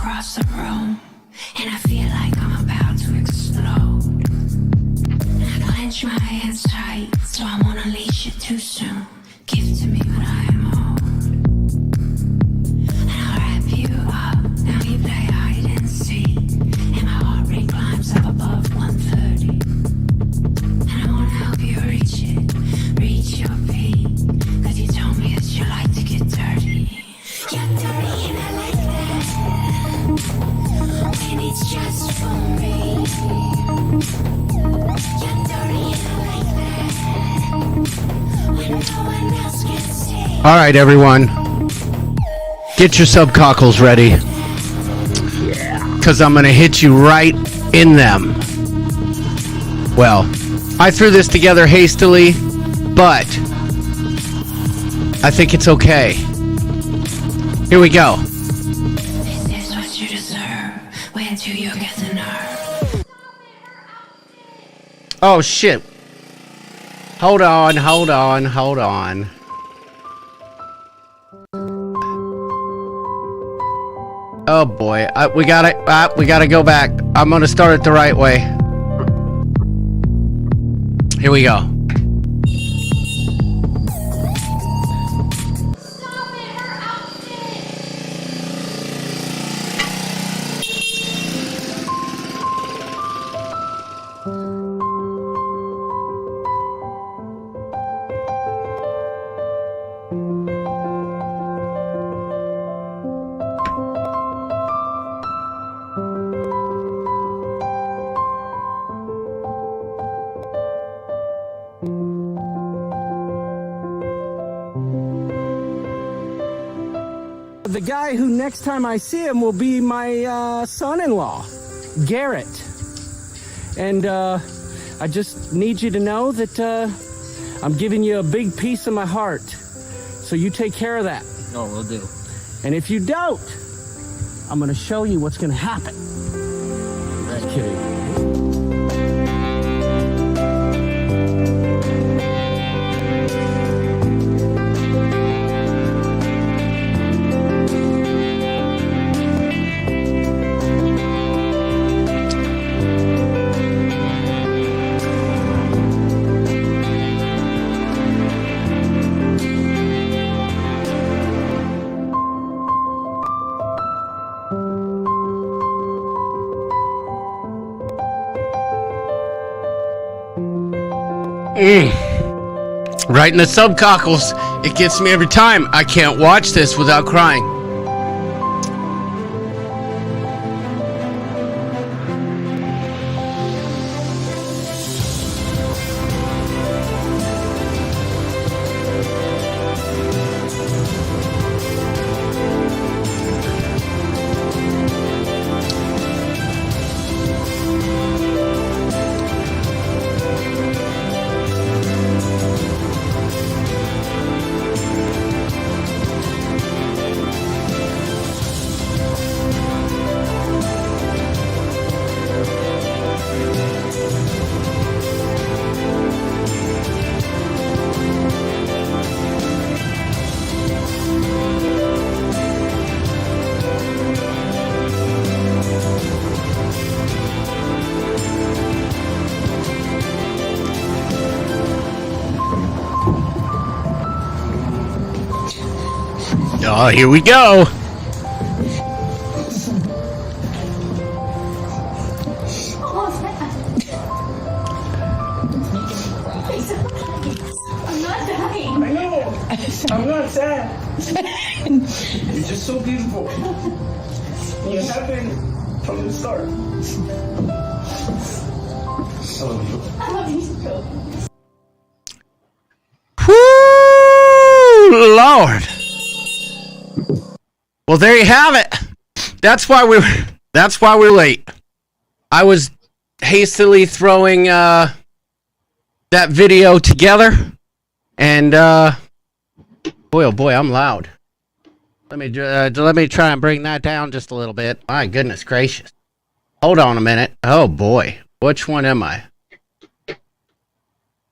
across the room, and I feel like I'm about to explode. And I clench my hands tight, so I won't unleash it too soon. Give to me what I am owed, and I'll wrap you up. Now you play hide and seek, and my heart rate climbs up above 130. And I wanna help you reach it, reach your peak, 'cause you told me that you like to get dirty. You're dirty and I like that, and it's just for me. You're dirty and I like that, when no one else can see. All right, everyone, get your subcockles ready, because I'm gonna hit you right in them. Well, I threw this together hastily, but I think it's okay. Here we go. This is what you deserve. Where do you get the nerve? Oh, shit. Hold on, hold on, hold on. Oh, boy. We gotta go back. I'm gonna start it the right way. Here we go. The guy who next time I see him will be my son-in-law, Garrett. And I just need you to know that I'm giving you a big piece of my heart. So you take care of that. Oh, we'll do. And if you don't, I'm going to show you what's going to happen. Just kidding. Right in the subcockles. It gets me every time. I can't watch this without crying. Oh, here we go. I'm not dying. I know. I'm not sad. You're just so beautiful. You have been from the start. I love you. I love you too. Whoo, Lord. Well, there you have it. That's why we're late. I was hastily throwing that video together, and boy, oh boy, I'm loud. Let me try and bring that down just a little bit. My goodness gracious. Hold on a minute. Oh boy, which one am I?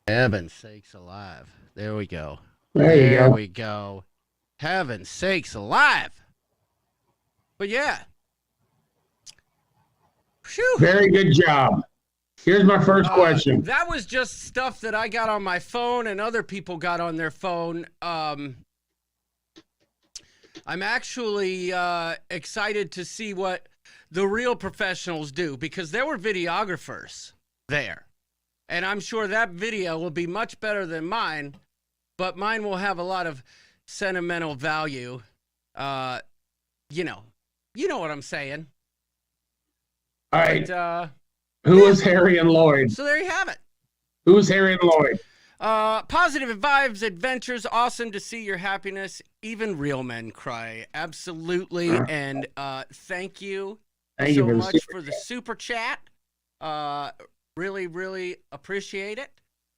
Heaven sakes alive. There we go. There we go. Heaven sakes alive. But yeah, Phew. Very good job. Here's my first question. That was just stuff that I got on my phone and other people got on their phone. I'm actually excited to see what the real professionals do, because there were videographers there. And I'm sure that video will be much better than mine, but mine will have a lot of sentimental value. You know what I'm saying. All right. But, Who is Harry and Lloyd? so there you have it. Who's Harry and Lloyd? Positive vibes, adventures, awesome to see your happiness. Even real men cry. Absolutely. And thank you Thank so you for the much super for the super chat. Really, really appreciate it.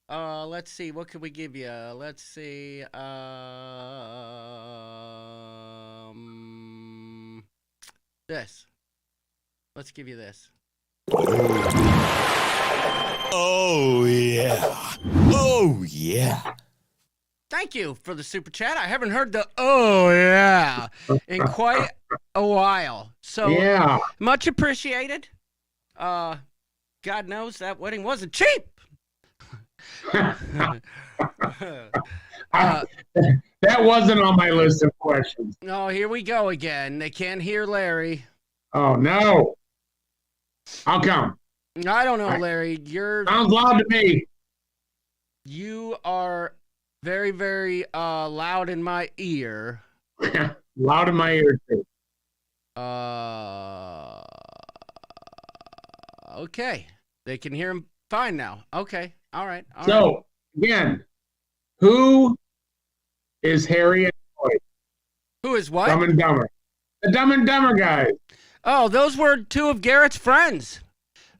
Let's see. What could we give you? Let's see. This. Let's give you this. Oh, yeah. Oh, yeah. Thank you for the super chat. I haven't heard the "oh yeah" in quite a while. So Yeah. much appreciated. God knows that wedding wasn't cheap. That wasn't on my list of questions. Oh, here we go again. They can't hear Larry. Oh, no. How come? I don't know, Larry. Sounds loud to me. You are very, very loud in my ear. Loud in my ear, too. Okay. They can hear him fine now. Okay. All right. So, again, who is Harry and Lloyd? Who is what? Dumb and Dumber. The Dumb and Dumber guys. Oh, those were two of Garrett's friends.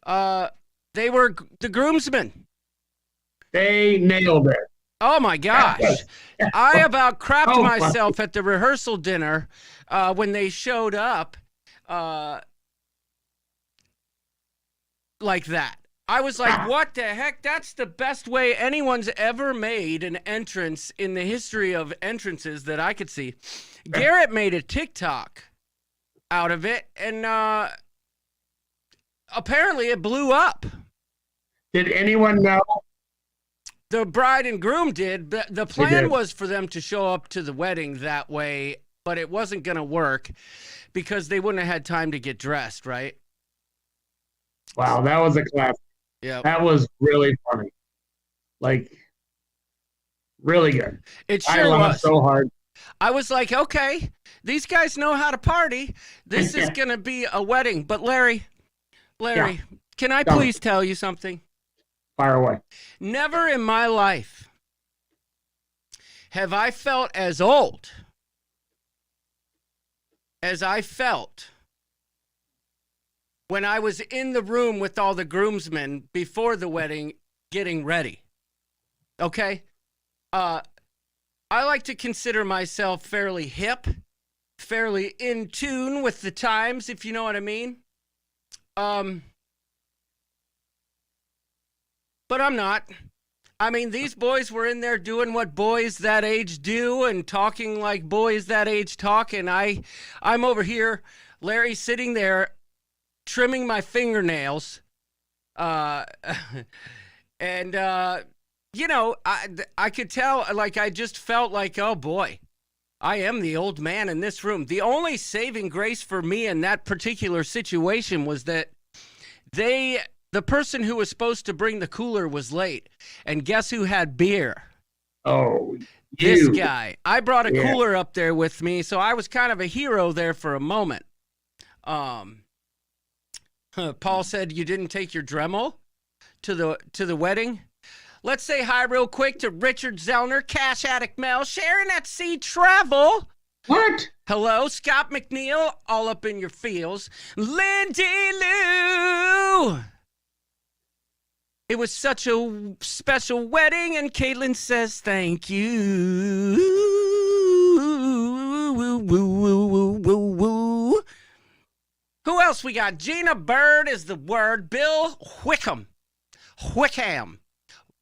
They were the groomsmen. They nailed it. Oh my gosh. I about crapped Oh, my. myself at the rehearsal dinner when they showed up like that. I was like, what the heck? That's the best way anyone's ever made an entrance in the history of entrances that I could see. Garrett made a TikTok out of it, and apparently it blew up. Did anyone know? The bride and groom did, but the They plan did. was for them to show up to the wedding that way, but it wasn't going to work because they wouldn't have had time to get dressed, right? Wow, that was a classic. Yeah. That was really funny. Like, really good. It I sure laughed was. so hard. I was like, okay, these guys know how to party. This is going to be a wedding. But Larry, can I Tell me. please tell you something? Fire away. Never in my life have I felt as old as I felt when I was in the room with all the groomsmen before the wedding getting ready. Okay? I like to consider myself fairly hip, fairly in tune with the times, if you know what I mean. But I'm not. I mean, these boys were in there doing what boys that age do and talking like boys that age talk, and I'm over here, Larry, sitting there trimming my fingernails, and you know, I could tell, like, I just felt like, oh boy, I am the old man in this room. The only saving grace for me in that particular situation was that the person who was supposed to bring the cooler was late, and guess who had beer? Oh, This you. guy. I brought a Yeah. cooler up there with me, so I was kind of a hero there for a moment. Paul said you didn't take your Dremel to the wedding. Let's say hi real quick to Richard Zellner, Cash Addict Mel, Sharon at Sea Travel. What? Hello, Scott McNeil, all up in your feels. Lindy Lou. It was such a special wedding, and Caitlin says thank you. Who else we got? Gina Bird is the word. Bill Wickham.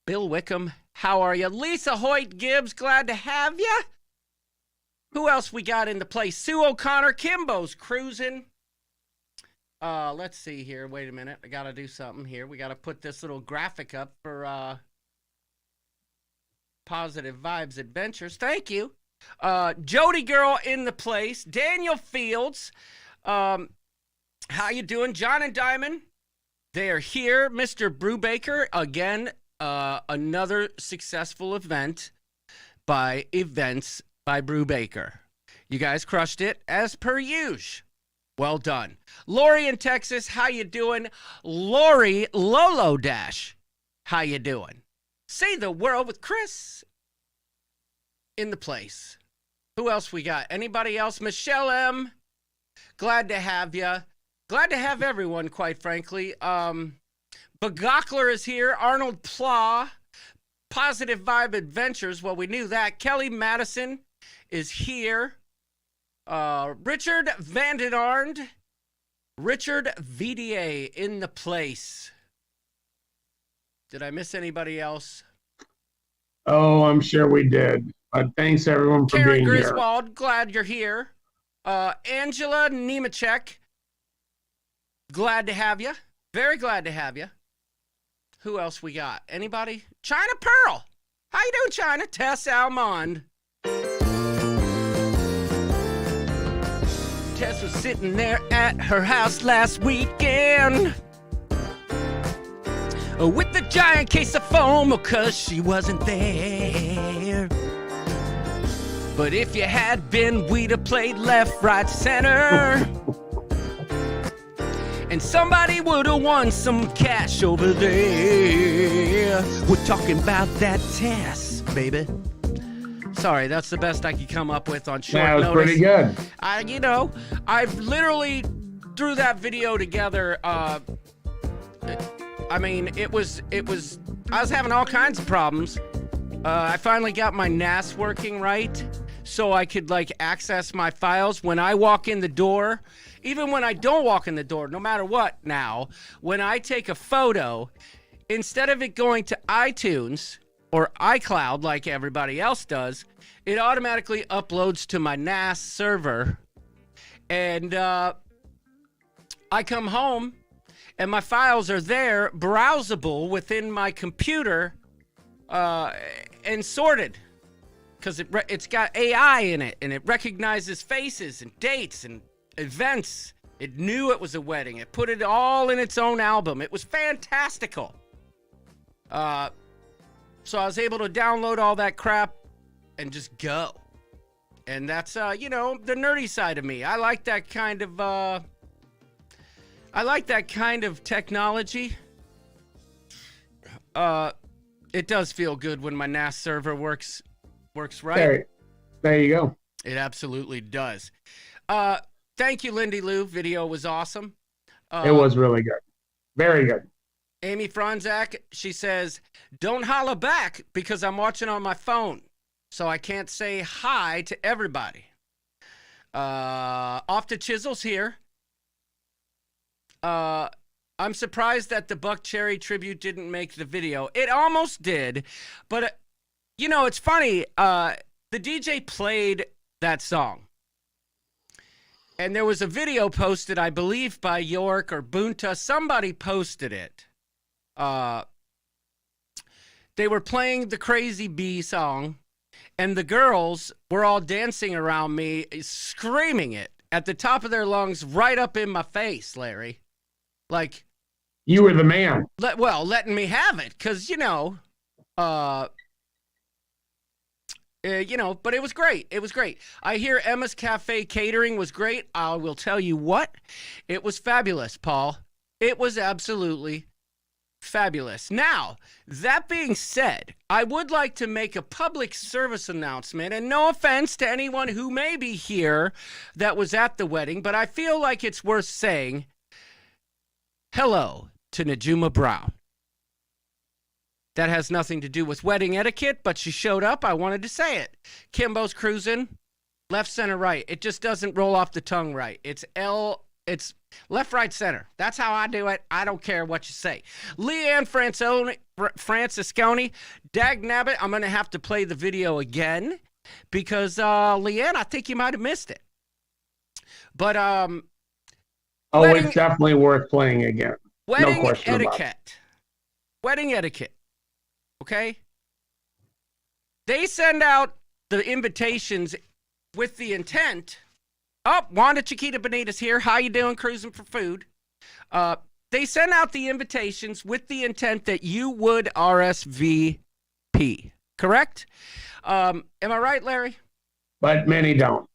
Bill Wickham, how are you? Lisa Hoyt Gibbs, glad to have you. Who else we got in the place? Sue O'Connor, Kimbo's cruising. Let's see here. Wait a minute. I got to do something here. We got to put this little graphic up for Positive Vibes Adventures. Thank you. Jody Girl in the place. Daniel Fields. How you doing? John and Diamond. They are here. Mr. Brubaker. Again, another successful event by Events by Brubaker. You guys crushed it as per usual. Well done. Lori in Texas, how you doing? Lori Lolo Dash, how you doing? See the world with Chris in the place. Who else we got? Anybody else? Michelle M, glad to have you. Glad to have everyone, quite frankly. Bagokler is here. Arnold Pla, Positive Vibe Adventures. Well, we knew that. Kelly Madison is here. Richard Vandenarnd, Richard VDA in the place. Did I miss anybody else? Oh, I'm sure we did. But thanks everyone for Karen being Griswold, glad you're here. Angela Nemechek, glad to have you. Very glad to have you. Who else we got? Anybody? China Pearl. How you doing, China? Tess Almond. Tess was sitting there at her house last weekend with the giant case of foam because she wasn't there. But if you had been, we'd have played left, right, center. And somebody would have won some cash over there. We're talking about that Tess, baby. Sorry, that's the best I could come up with on short notice. That was pretty good. I've literally threw that video together. I mean, I was having all kinds of problems. I finally got my NAS working right, so I could like access my files when I walk in the door. Even when I don't walk in the door, no matter what now, when I take a photo, instead of it going to iTunes or iCloud like everybody else does, it automatically uploads to my NAS server. And I come home and my files are there, browsable within my computer, and sorted. Because it's got AI in it, and it recognizes faces and dates and events. It knew it was a wedding. It put it all in its own album. It was fantastical. So I was able to download all that crap and just go. And that's, you know, the nerdy side of me. I like that kind of technology. It does feel good when my NAS server works right. There you go. It absolutely does. Thank you, Lindy Lou. Video was awesome. It was really good. Very good. Amy Franzak, she says, don't holla back because I'm watching on my phone, so I can't say hi to everybody. Off to Chisel's here. I'm surprised that the Buck Cherry tribute didn't make the video. It almost did, but, you know, it's funny. The DJ played that song. And there was a video posted, I believe, by York or Bunta. Somebody posted it. They were playing the Crazy Bee song, and the girls were all dancing around me, screaming it at the top of their lungs right up in my face, Larry. Like, you were the man. Letting me have it, because, you know, but it was great. It was great. I hear Emma's Cafe catering was great. I will tell you what, it was fabulous, Paul. It was absolutely fabulous. Now, that being said, I would like to make a public service announcement, and no offense to anyone who may be here that was at the wedding, but I feel like it's worth saying hello to Najuma Brown. That has nothing to do with wedding etiquette, but she showed up. I wanted to say it. Kimbo's cruising. Left, center, right. It just doesn't roll off the tongue right. It's left, right, center. That's how I do it. I don't care what you say. Leanne Francisconi. Dag nabbit, I'm going to have to play the video again because, Leanne, I think you might have missed it. But Oh, wedding, it's definitely worth playing again. wedding question about it. etiquette. Wedding etiquette. Okay? They send out the invitations with the intent. Oh, Wanda Chiquita Benitez here. How you doing? Cruising for food. They send out the invitations with the intent that you would RSVP. Correct? Am I right, Larry? But many don't.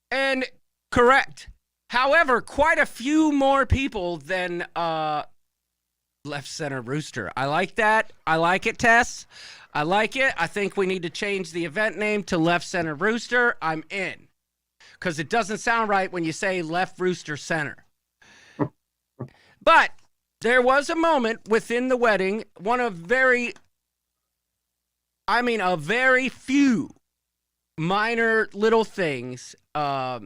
And correct. However, quite a few more people than Left Center Rooster. I like that. I like it, Tess. I like it. I think we need to change the event name to Left Center Rooster. I'm in. Because it doesn't sound right when you say Left Rooster Center. But there was a moment within the wedding, a very few minor little things. But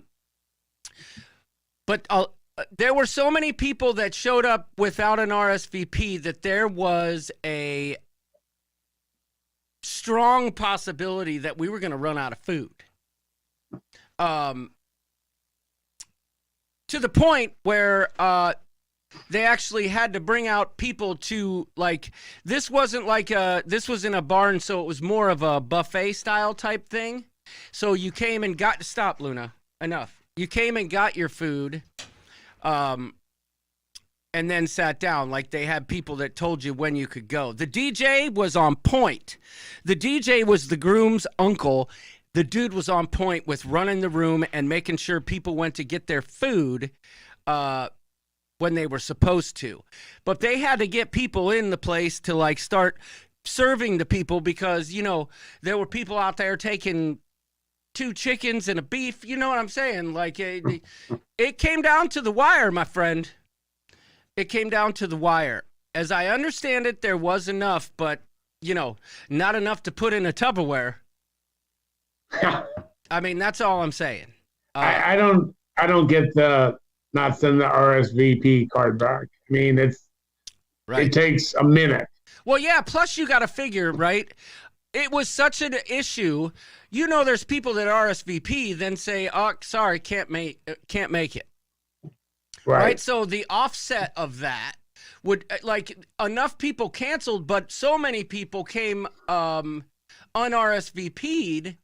there were so many people that showed up without an RSVP that there was a strong possibility that we were going to run out of food. To the point where they actually had to bring out people to, like, this was in a barn, so it was more of a buffet style type thing. So you came and stop, Luna, enough. You came and got your food, and then sat down. Like, they had people that told you when you could go. The DJ was on point. The DJ was the groom's uncle. The dude was on point with running the room and making sure people went to get their food when they were supposed to. But they had to get people in the place to, like, start serving the people because, you know, there were people out there taking 2 chickens and a beef. You know what I'm saying? Like, it came down to the wire, my friend. It came down to the wire. As I understand it, there was enough, but, you know, not enough to put in a Tupperware. I mean, that's all I'm saying. I don't get the not send the RSVP card back. I mean, it takes a minute. Well, yeah, plus you got to figure, right? It was such an issue. You know, there's people that RSVP then say, "Oh, sorry, can't make it." Right? So the offset of that would, like, enough people canceled, but so many people came un-RSVP'd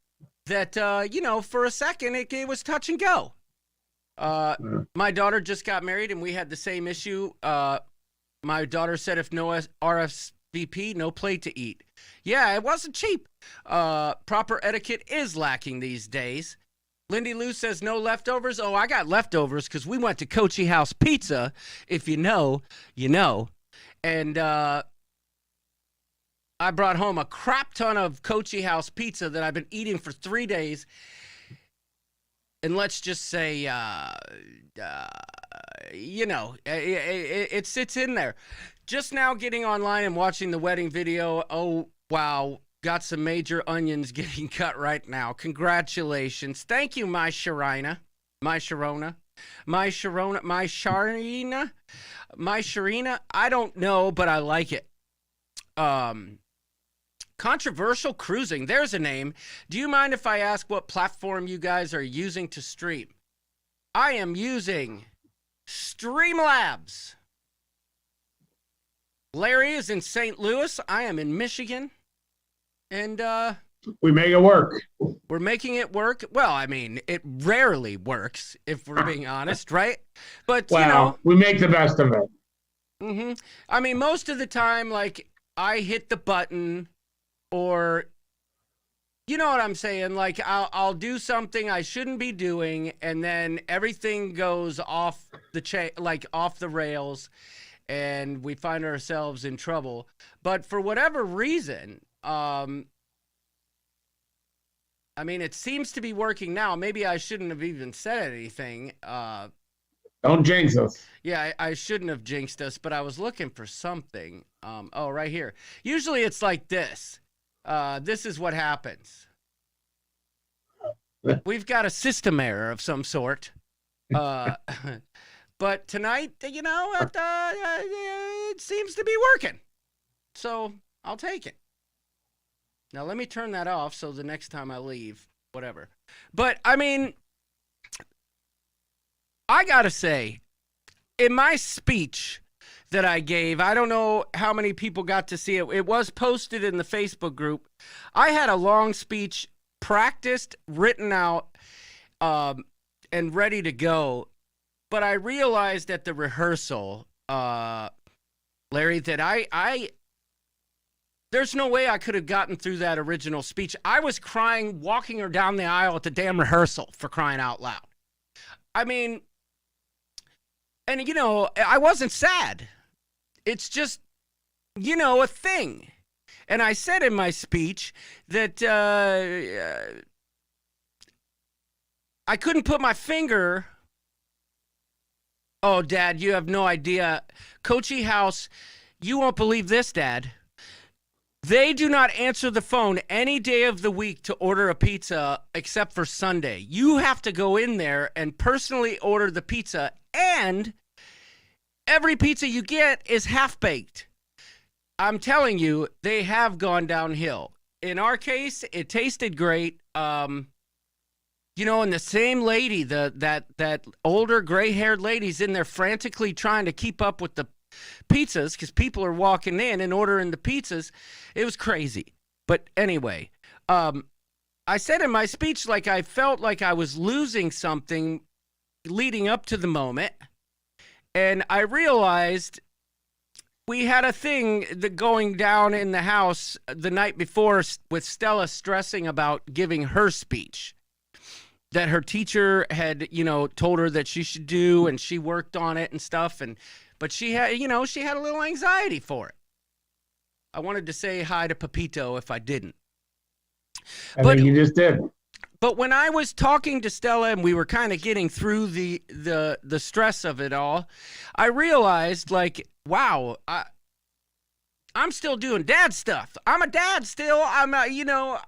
that, you know, for a second it was touch and go. My daughter just got married and we had the same issue. My daughter said if no RSVP, no plate to eat. Yeah, it wasn't cheap. Proper etiquette is lacking these days. Lindy Lou says no leftovers. Oh, I got leftovers because we went to Coachy House Pizza. If you know, you know. And I brought home a crap ton of Coachy House Pizza that I've been eating for 3 days. And let's just say, you know, it sits in there. Just now getting online and watching the wedding video. Oh, wow. Got some major onions getting cut right now. Congratulations. Thank you, my Sharina. My Sharona. My Sharona. My Sharina. My Sharina. I don't know, but I like it. Controversial Cruising. There's a name. Do you mind if I ask what platform you guys are using to stream? I am using Streamlabs. Larry is in St. Louis. I am in Michigan. And we make it work. We're making it work. Well, I mean, it rarely works, if we're being honest, right? But, well, you know, we make the best of it. Mm-hmm. I mean, most of the time, like, I hit the button or, you know what I'm saying? Like, I'll do something I shouldn't be doing, and then everything goes off off the rails, and we find ourselves in trouble. But for whatever reason, I mean, it seems to be working now. Maybe I shouldn't have even said anything. Don't jinx us. Yeah, I shouldn't have jinxed us, but I was looking for something. Oh, right here. Usually it's like this. This is what happens. We've got a system error of some sort. But tonight, you know, it seems to be working. So I'll take it. Now, let me turn that off so the next time I leave, whatever. But, I mean, I got to say, in my speech that I gave, I don't know how many people got to see it. It was posted in the Facebook group. I had a long speech practiced, written out, and ready to go. But I realized at the rehearsal, Larry, that I there's no way I could have gotten through that original speech. I was crying, walking her down the aisle at the damn rehearsal, for crying out loud. I mean, and, you know, I wasn't sad. It's just, you know, a thing. And I said in my speech that I couldn't put my finger. Oh, Dad, you have no idea. Coachy House, you won't believe this, Dad. They do not answer the phone any day of the week to order a pizza except for Sunday. You have to go in there and personally order the pizza, and every pizza you get is half-baked. I'm telling you, they have gone downhill. In our case, it tasted great. You know, and the same lady, that older gray-haired lady's in there frantically trying to keep up with the pizzas because people are walking in and ordering the pizzas. It was crazy. But anyway, I said in my speech, like, I felt like I was losing something leading up to the moment. And I realized we had a thing that going down in the house the night before with Stella stressing about giving her speech that her teacher had, you know, told her that she should do, and she worked on it and stuff. But she had, you know, she had a little anxiety for it. I wanted to say hi to Pepito if I didn't. I think you just did. But when I was talking to Stella and we were kind of getting through the stress of it all, I realized, like, wow, I'm still doing dad stuff. I'm a dad still. I'm a, you know,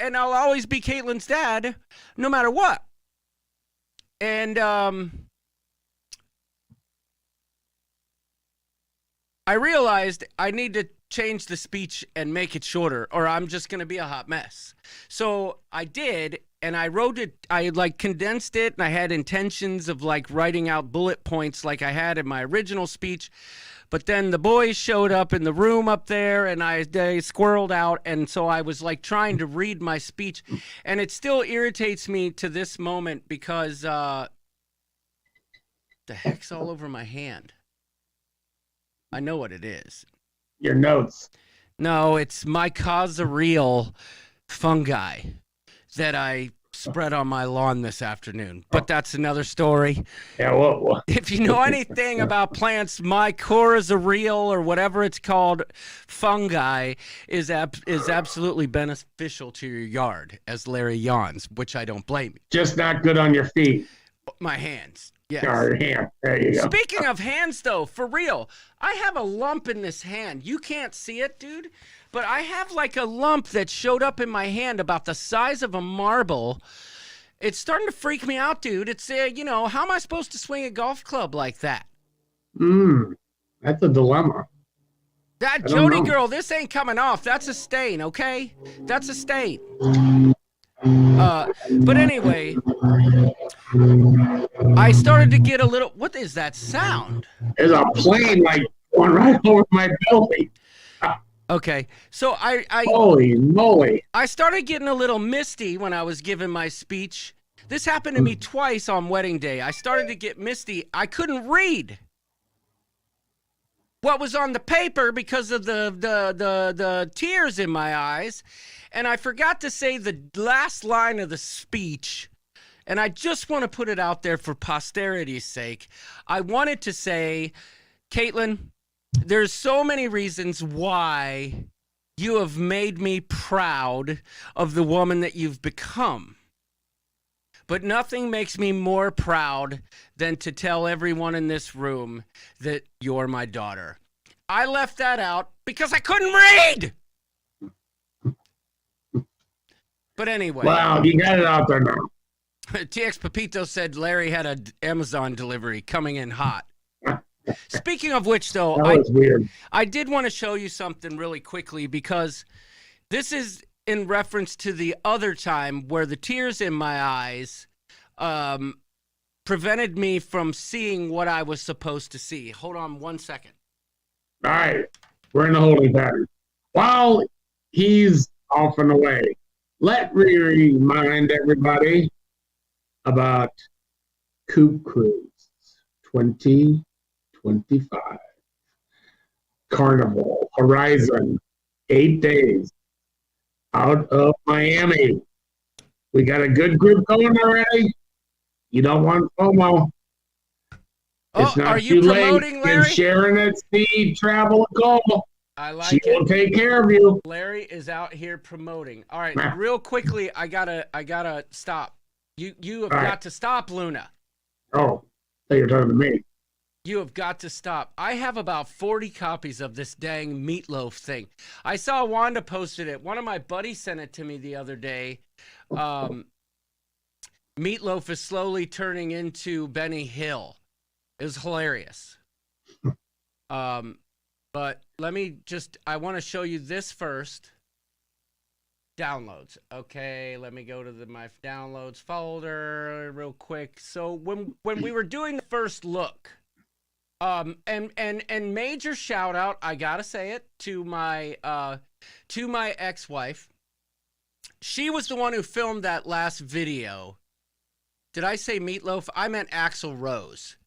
and I'll always be Caitlin's dad no matter what. And I realized I need to change the speech and make it shorter, or I'm just going to be a hot mess. So I did, and I wrote it, I like condensed it, and I had intentions of like writing out bullet points like I had in my original speech. But then the boys showed up in the room up there, and they squirreled out, and so I was like trying to read my speech, and it still irritates me to this moment because the heck's all over my hand. I know what it is. Your notes. No, it's my mycorrhizal fungi that I spread on my lawn this afternoon. But that's another story. Yeah, well. If you know anything about plants, mycorrhizal or whatever it's called, fungi is absolutely beneficial to your yard, as Larry yawns, which I don't blame you. Just not good on your feet. My hands. Yes. Your hand. There you go. Speaking of hands, though, for real, I have a lump in this hand. You can't see it, dude, but I have like a lump that showed up in my hand about the size of a marble. It's starting to freak me out, dude. It's, you know, how am I supposed to swing a golf club like that? That's a dilemma. That Jody girl, this ain't coming off. That's a stain, okay? That's a stain. But anyway, I started to get a little. What is that sound? There's a plane like going right over my belly. Okay, so I holy moly! I started getting a little misty when I was giving my speech. This happened to me twice on wedding day. I started to get misty. I couldn't read what was on the paper because of the tears in my eyes. And I forgot to say the last line of the speech, and I just want to put it out there for posterity's sake. I wanted to say, Caitlin, there's so many reasons why you have made me proud of the woman that you've become. But nothing makes me more proud than to tell everyone in this room that you're my daughter. I left that out because I couldn't read. But anyway. Wow, you got it out there now. TX Pepito said Larry had an Amazon delivery coming in hot. Speaking of which, though, that was weird. I did want to show you something really quickly because this is in reference to the other time where the tears in my eyes prevented me from seeing what I was supposed to see. Hold on 1 second. All right. We're in the holding pattern. While he's off and away, let me remind everybody about Coop Cruise 2025. Carnival Horizon, 8 days out of Miami. We got a good group going already. You don't want FOMO. It's not are you too promoting, late. Larry? Give Sharon at Speed Travel a call. I like She it. will take care of you. Larry is out here promoting. All right, real quickly, I gotta stop. You have got to stop, Luna. Oh, I thought you were talking to me. You have got to stop. I have about 40 copies of this dang meatloaf thing. I saw Wanda posted it. One of my buddies sent it to me the other day. Meatloaf is slowly turning into Benny Hill. It was hilarious. But let me I want to show you this first. Downloads. Okay, let me go to my downloads folder real quick. So when we were doing the first look, and major shout out, I gotta say it, to my ex-wife. She was the one who filmed that last video. Did I say Meatloaf? I meant Axl Rose.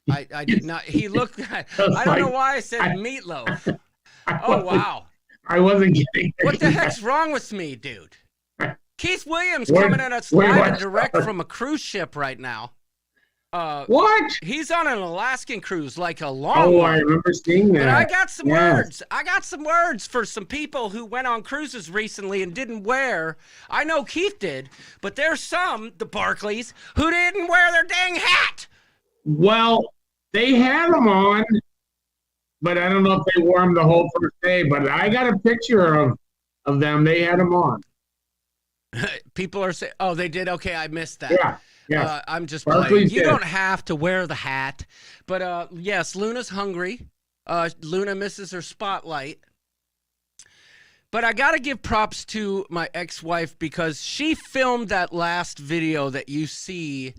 I did not. He looked. I don't know why I said Meatloaf. Oh wow! I wasn't kidding. What the heck's wrong with me, dude? Keith Williams coming at us live and direct from a cruise ship right now. What? He's on an Alaskan cruise, like a long one. I remember seeing that. But I got some words. I got some words for some people who went on cruises recently and didn't wear. I know Keith did, but there's some, the Barclays, who didn't wear their dang hat. Well, they had them on, but I don't know if they wore them the whole first day. But I got a picture of them. They had them on. People are saying, "Oh, they did." Okay, I missed that. Yeah. Yeah, I'm just playing. You don't have to wear the hat, but yes, Luna's hungry. Luna misses her spotlight. But I got to give props to my ex-wife because she filmed that last video that you see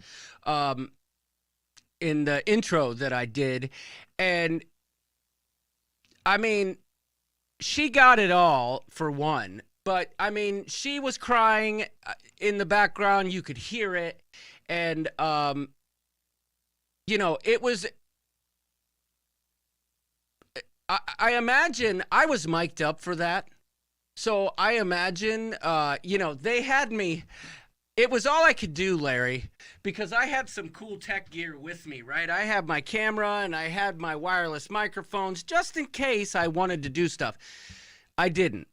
in the intro that I did. And I mean, she got it all for one. But I mean, she was crying in the background. You could hear it. And, you know, it was, I imagine I was mic'd up for that. So I imagine, you know, they had me, it was all I could do, Larry, because I had some cool tech gear with me, right? I had my camera and I had my wireless microphones just in case I wanted to do stuff. I didn't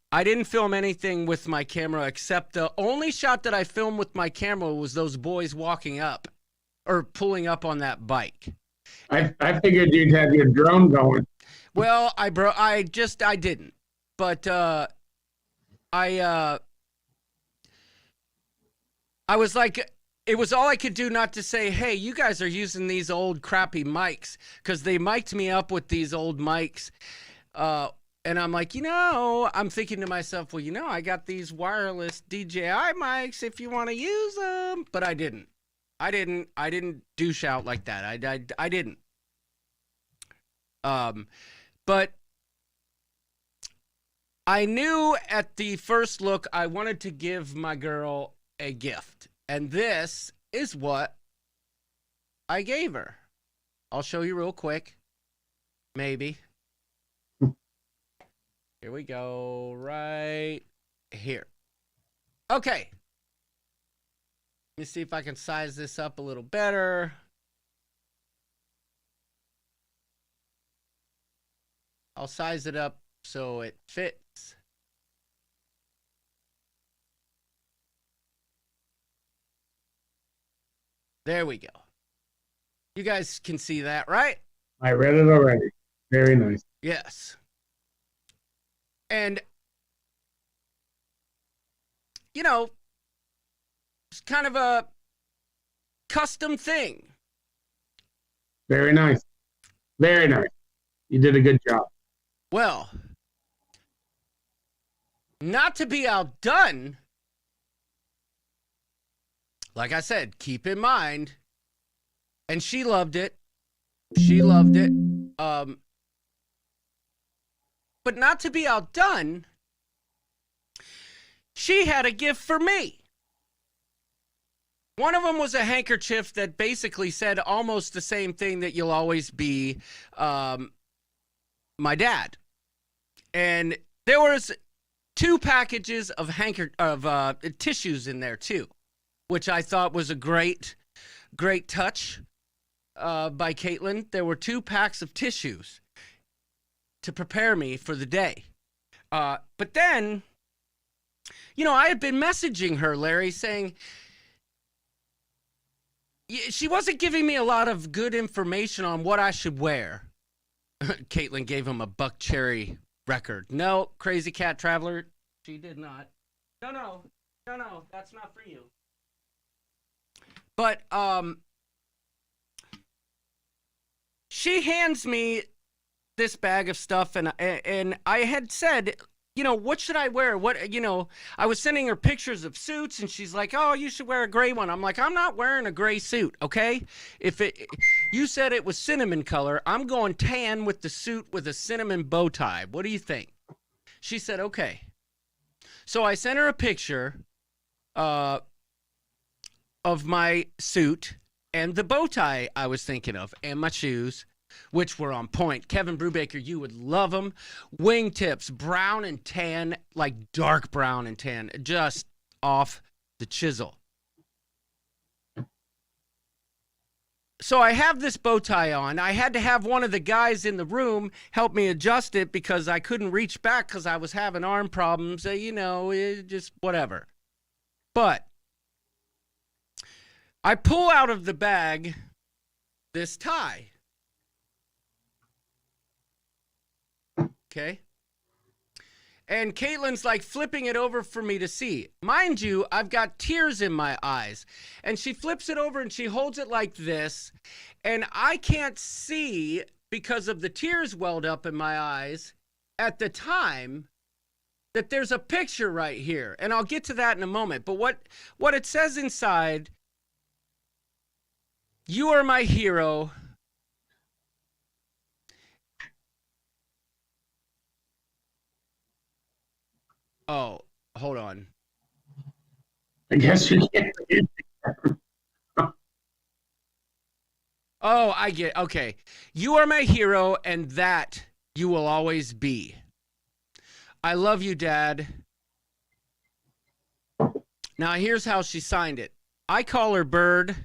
film anything with my camera except the only shot that I filmed with my camera was those boys walking up or pulling up on that bike. I figured you'd have your drone going. Well, I didn't. But I was like, it was all I could do not to say, hey, you guys are using these old crappy mics, because they mic'd me up with these old mics. And I'm like, you know, I'm thinking to myself, well, you know, I got these wireless DJI mics if you want to use them. But I didn't. I didn't douche out like that. I didn't. But I knew at the first look I wanted to give my girl a gift. And this is what I gave her. I'll show you real quick. Maybe. Here we go, right here. Okay. Let me see if I can size this up a little better. I'll size it up so it fits. There we go. You guys can see that, right? I read it already. Very nice. Yes. And, you know, it's kind of a custom thing. Very nice. Very nice. You did a good job. Well, not to be outdone, like I said, keep in mind, And she loved it. She loved it. But not to be outdone, she had a gift for me. One of them was a handkerchief that basically said almost the same thing, that you'll always be my dad. And there was 2 packages of tissues in there too, which I thought was a great touch by Caitlin. There were 2 packs of tissues to prepare me for the day. But then, I had been messaging her, Larry, saying she wasn't giving me a lot of good information on what I should wear. Caitlin gave him a Buck Cherry record. No, Crazy Cat Traveler, she did not. No, that's not for you. But she hands me this bag of stuff, and I had said, what should I wear? I was sending her pictures of suits, and she's like, oh, you should wear a gray one. I'm like, I'm not wearing a gray suit, okay? You said it was cinnamon color, I'm going tan with the suit with a cinnamon bow tie. What do you think? She said, okay. So I sent her a picture of my suit and the bow tie I was thinking of, and my shoes, which were on point. Kevin Brubaker, you would love them. Wingtips, brown and tan, like dark brown and tan, just off the chisel. So I have this bow tie on. I had to have one of the guys in the room help me adjust it because I couldn't reach back because I was having arm problems, just whatever. But I pull out of the bag this tie. Okay. And Caitlin's like flipping it over for me to see. Mind you, I've got tears in my eyes. And she flips it over and she holds it like this. And I can't see because of the tears welled up in my eyes at the time that there's a picture right here. And I'll get to that in a moment. But what it says inside, you are my hero. Oh, hold on. I guess you can't. Oh, I get. Okay. You are my hero, and that you will always be. I love you, Dad. Now, here's how she signed it. I call her Bird.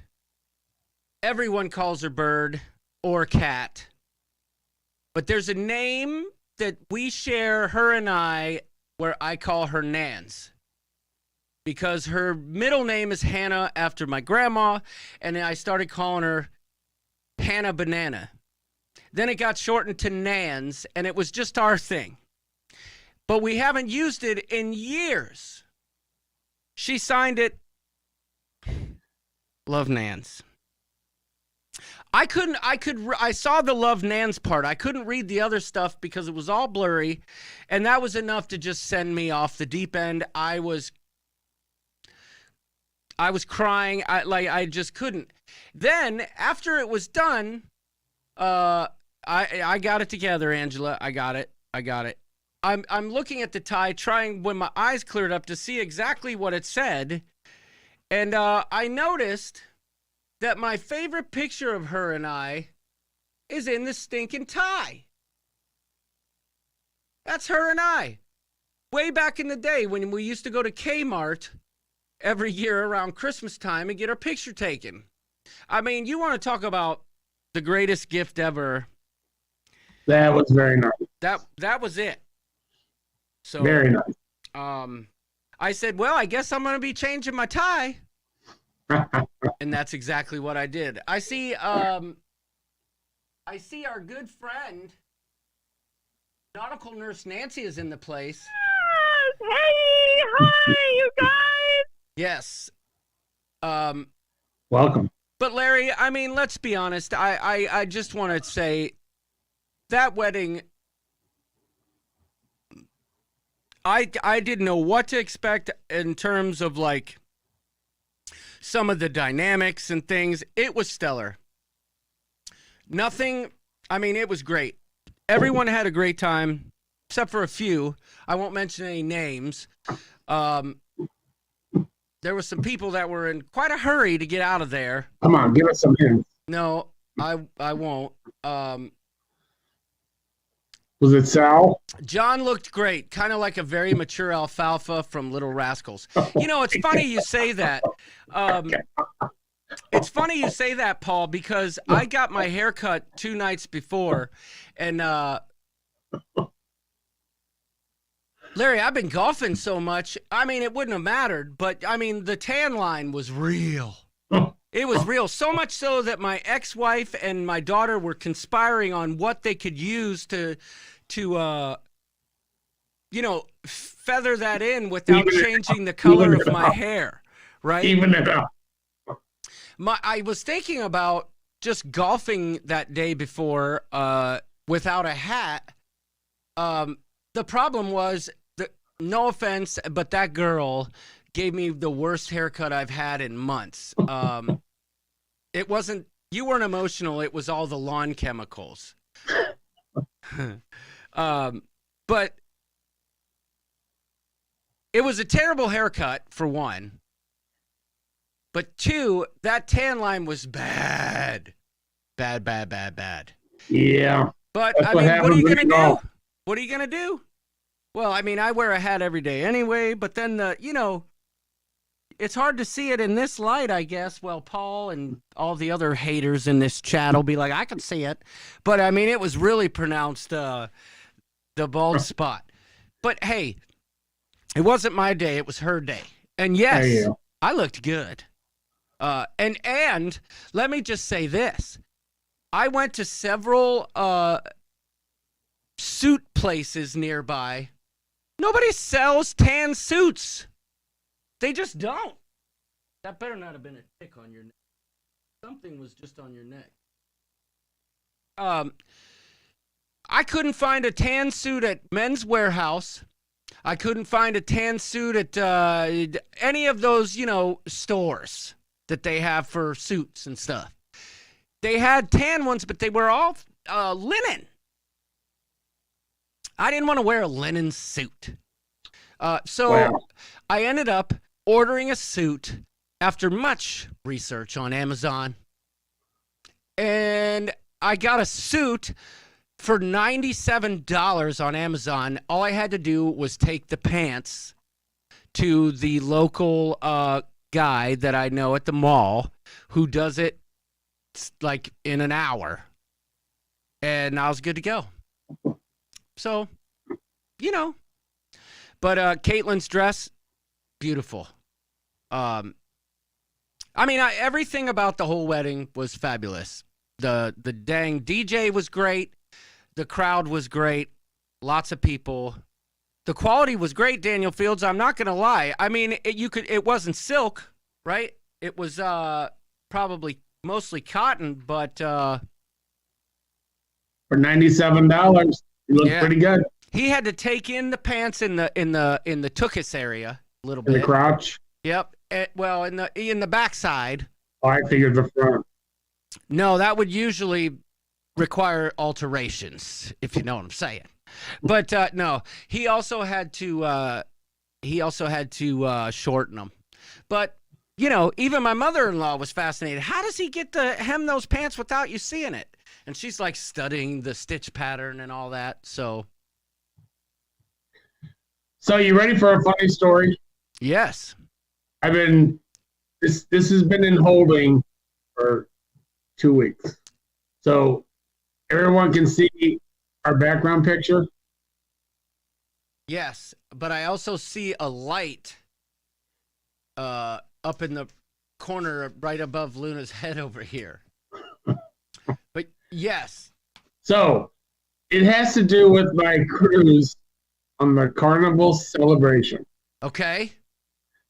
Everyone calls her Bird or Cat. But there's a name that we share, her and I, where I call her Nans. Because her middle name is Hannah after my grandma, and I started calling her Hannah Banana. Then it got shortened to Nans, and it was just our thing. But we haven't used it in years. She signed it, Love Nans. I saw the Love Nans part. I couldn't read the other stuff because it was all blurry, and that was enough to just send me off the deep end. I was crying. I just couldn't. Then after it was done, I got it together, Angela. I got it. I'm looking at the tie, trying when my eyes cleared up to see exactly what it said, and I noticed that my favorite picture of her and I is in the stinking tie. That's her and I. Way back in the day when we used to go to Kmart every year around Christmas time and get our picture taken. I mean, you want to talk about the greatest gift ever. That was very nice. That was it. So Very nice. I said, well, I guess I'm going to be changing my tie. And that's exactly what I did. I see our good friend, Nautical Nurse Nancy, is in the place. Yes! Hey! Hi, you guys! Yes. Welcome. But Larry, I mean, let's be honest. I just want to say that wedding, I didn't know what to expect in terms of like some of the dynamics and things. It was stellar. Nothing. I mean, it was great. Everyone had a great time, except for a few. I won't mention any names. There were some people that were in quite a hurry to get out of there. Come on, give us some hints. No, I won't. Was it Sal? John looked great, kind of like a very mature alfalfa from Little Rascals. You know, it's funny you say that. It's funny you say that, Paul, because I got my hair cut 2 nights before, and Larry, I've been golfing so much. I mean, it wouldn't have mattered, but I mean, the tan line was real. It was real, so much so that my ex-wife and my daughter were conspiring on what they could use to feather that in without changing the color of my hair, right? Even it up. I was thinking about just golfing that day before without a hat. The problem was, no offense, but that girl gave me the worst haircut I've had in months. It wasn't, you weren't emotional, it was all the lawn chemicals. But it was a terrible haircut, for one. But 2, that tan line was bad. Bad. Yeah. But, That's I mean, what are you going to do? golf. What are you going to do? Well, I mean, I wear a hat every day anyway, but then, it's hard to see it in this light, I guess. Well, Paul and all the other haters in this chat will be like, I can see it. But, I mean, it was really pronounced, the bald spot. But, hey, it wasn't my day. It was her day. And, yes, I looked good. And let me just say this. I went to several suit places nearby. Nobody sells tan suits. They just don't. That better not have been a tick on your neck. Something was just on your neck. I couldn't find a tan suit at Men's Warehouse. I couldn't find a tan suit at any of those, stores that they have for suits and stuff. They had tan ones, but they were all linen. I didn't want to wear a linen suit. So Wow. I ended up ordering a suit after much research on Amazon. And I got a suit for $97 on Amazon. All I had to do was take the pants to the local guy that I know at the mall who does it like in an hour. And I was good to go. So, But Caitlin's dress, beautiful. I mean, everything about the whole wedding was fabulous. The dang DJ was great. The crowd was great. Lots of people. The quality was great, Daniel Fields. I'm not gonna lie. I mean, it wasn't silk, right? It was probably mostly cotton, but For $97, you look pretty good. He had to take in the pants in the tuchus area a little In bit. the crotch. Yep. Well, in the backside. Oh, I figured the front. No, that would usually require alterations, if you know what I'm saying. But no, he also had to shorten them. But even my mother-in-law was fascinated. How does he get to hem those pants without you seeing it? And she's like studying the stitch pattern and all that. So you ready for a funny story? yes. This has been in holding for 2 weeks. So everyone can see our background picture. Yes, but I also see a light up in the corner right above Luna's head over here. But yes. So it has to do with my cruise on the Carnival celebration. Okay.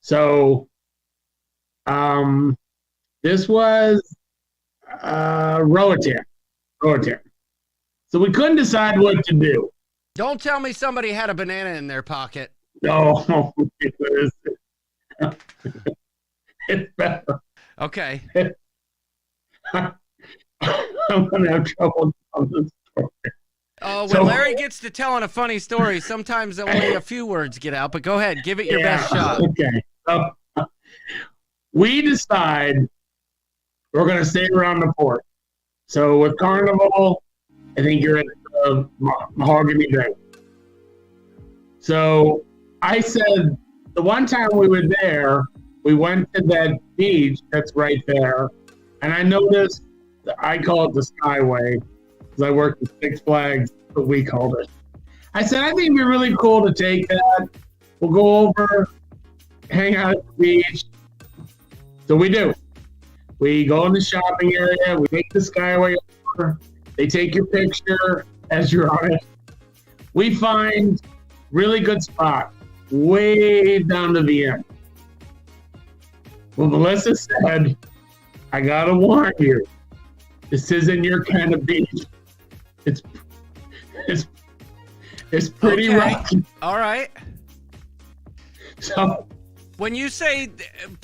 So this was Roatan. So we couldn't decide what to do. Don't tell me somebody had a banana in their pocket. No, it's better. Okay. I'm gonna have trouble telling this story. Oh, when So- Larry gets to telling a funny story, sometimes only a few words get out. But go ahead, give it your best shot. Okay. So we decide we're gonna stay around the port. So with Carnival, I think you're at Mahogany Bay. So I said the one time we were there, we went to that beach that's right there, and I noticed I call it the Skyway because I worked at Six Flags, but we called it. I said I think it'd be really cool to take that. We'll go over, hang out at the beach. So we do. We go in the shopping area. We take the Skyway over. They take your picture as you're on it. We find really good spot way down to the end. Well, Melissa said, I gotta warn you, this isn't your kind of beach. It's pretty Okay. rough. All right. So When you say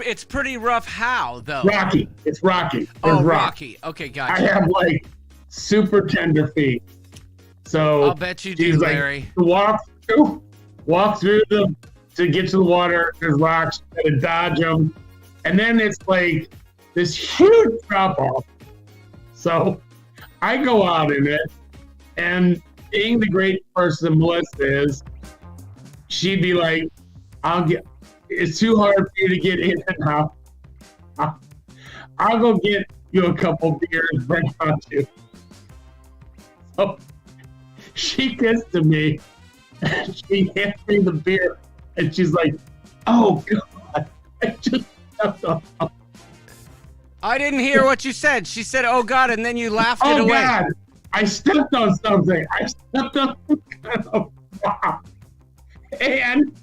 it's pretty rough, how though? rocky. It's rocky. Oh, There's rock. rocky. Okay, I gotcha. have like super tender feet. So I'll bet you do, she's like, Larry. to walk through to get to the water. There's rocks, gotta dodge them, and then it's like this huge drop off. So I go out in it, and being the great person Melissa is, she'd be like, it's too hard for you to get in and out. I'll go get you a couple beers, bring on you. So she gets to me, and she hands me the beer, and she's like, oh God, I just stepped on. I didn't hear what you said. She said, "Oh God," and then you laughed it Oh away. God, I stepped on something. I stepped on some kind of rock. And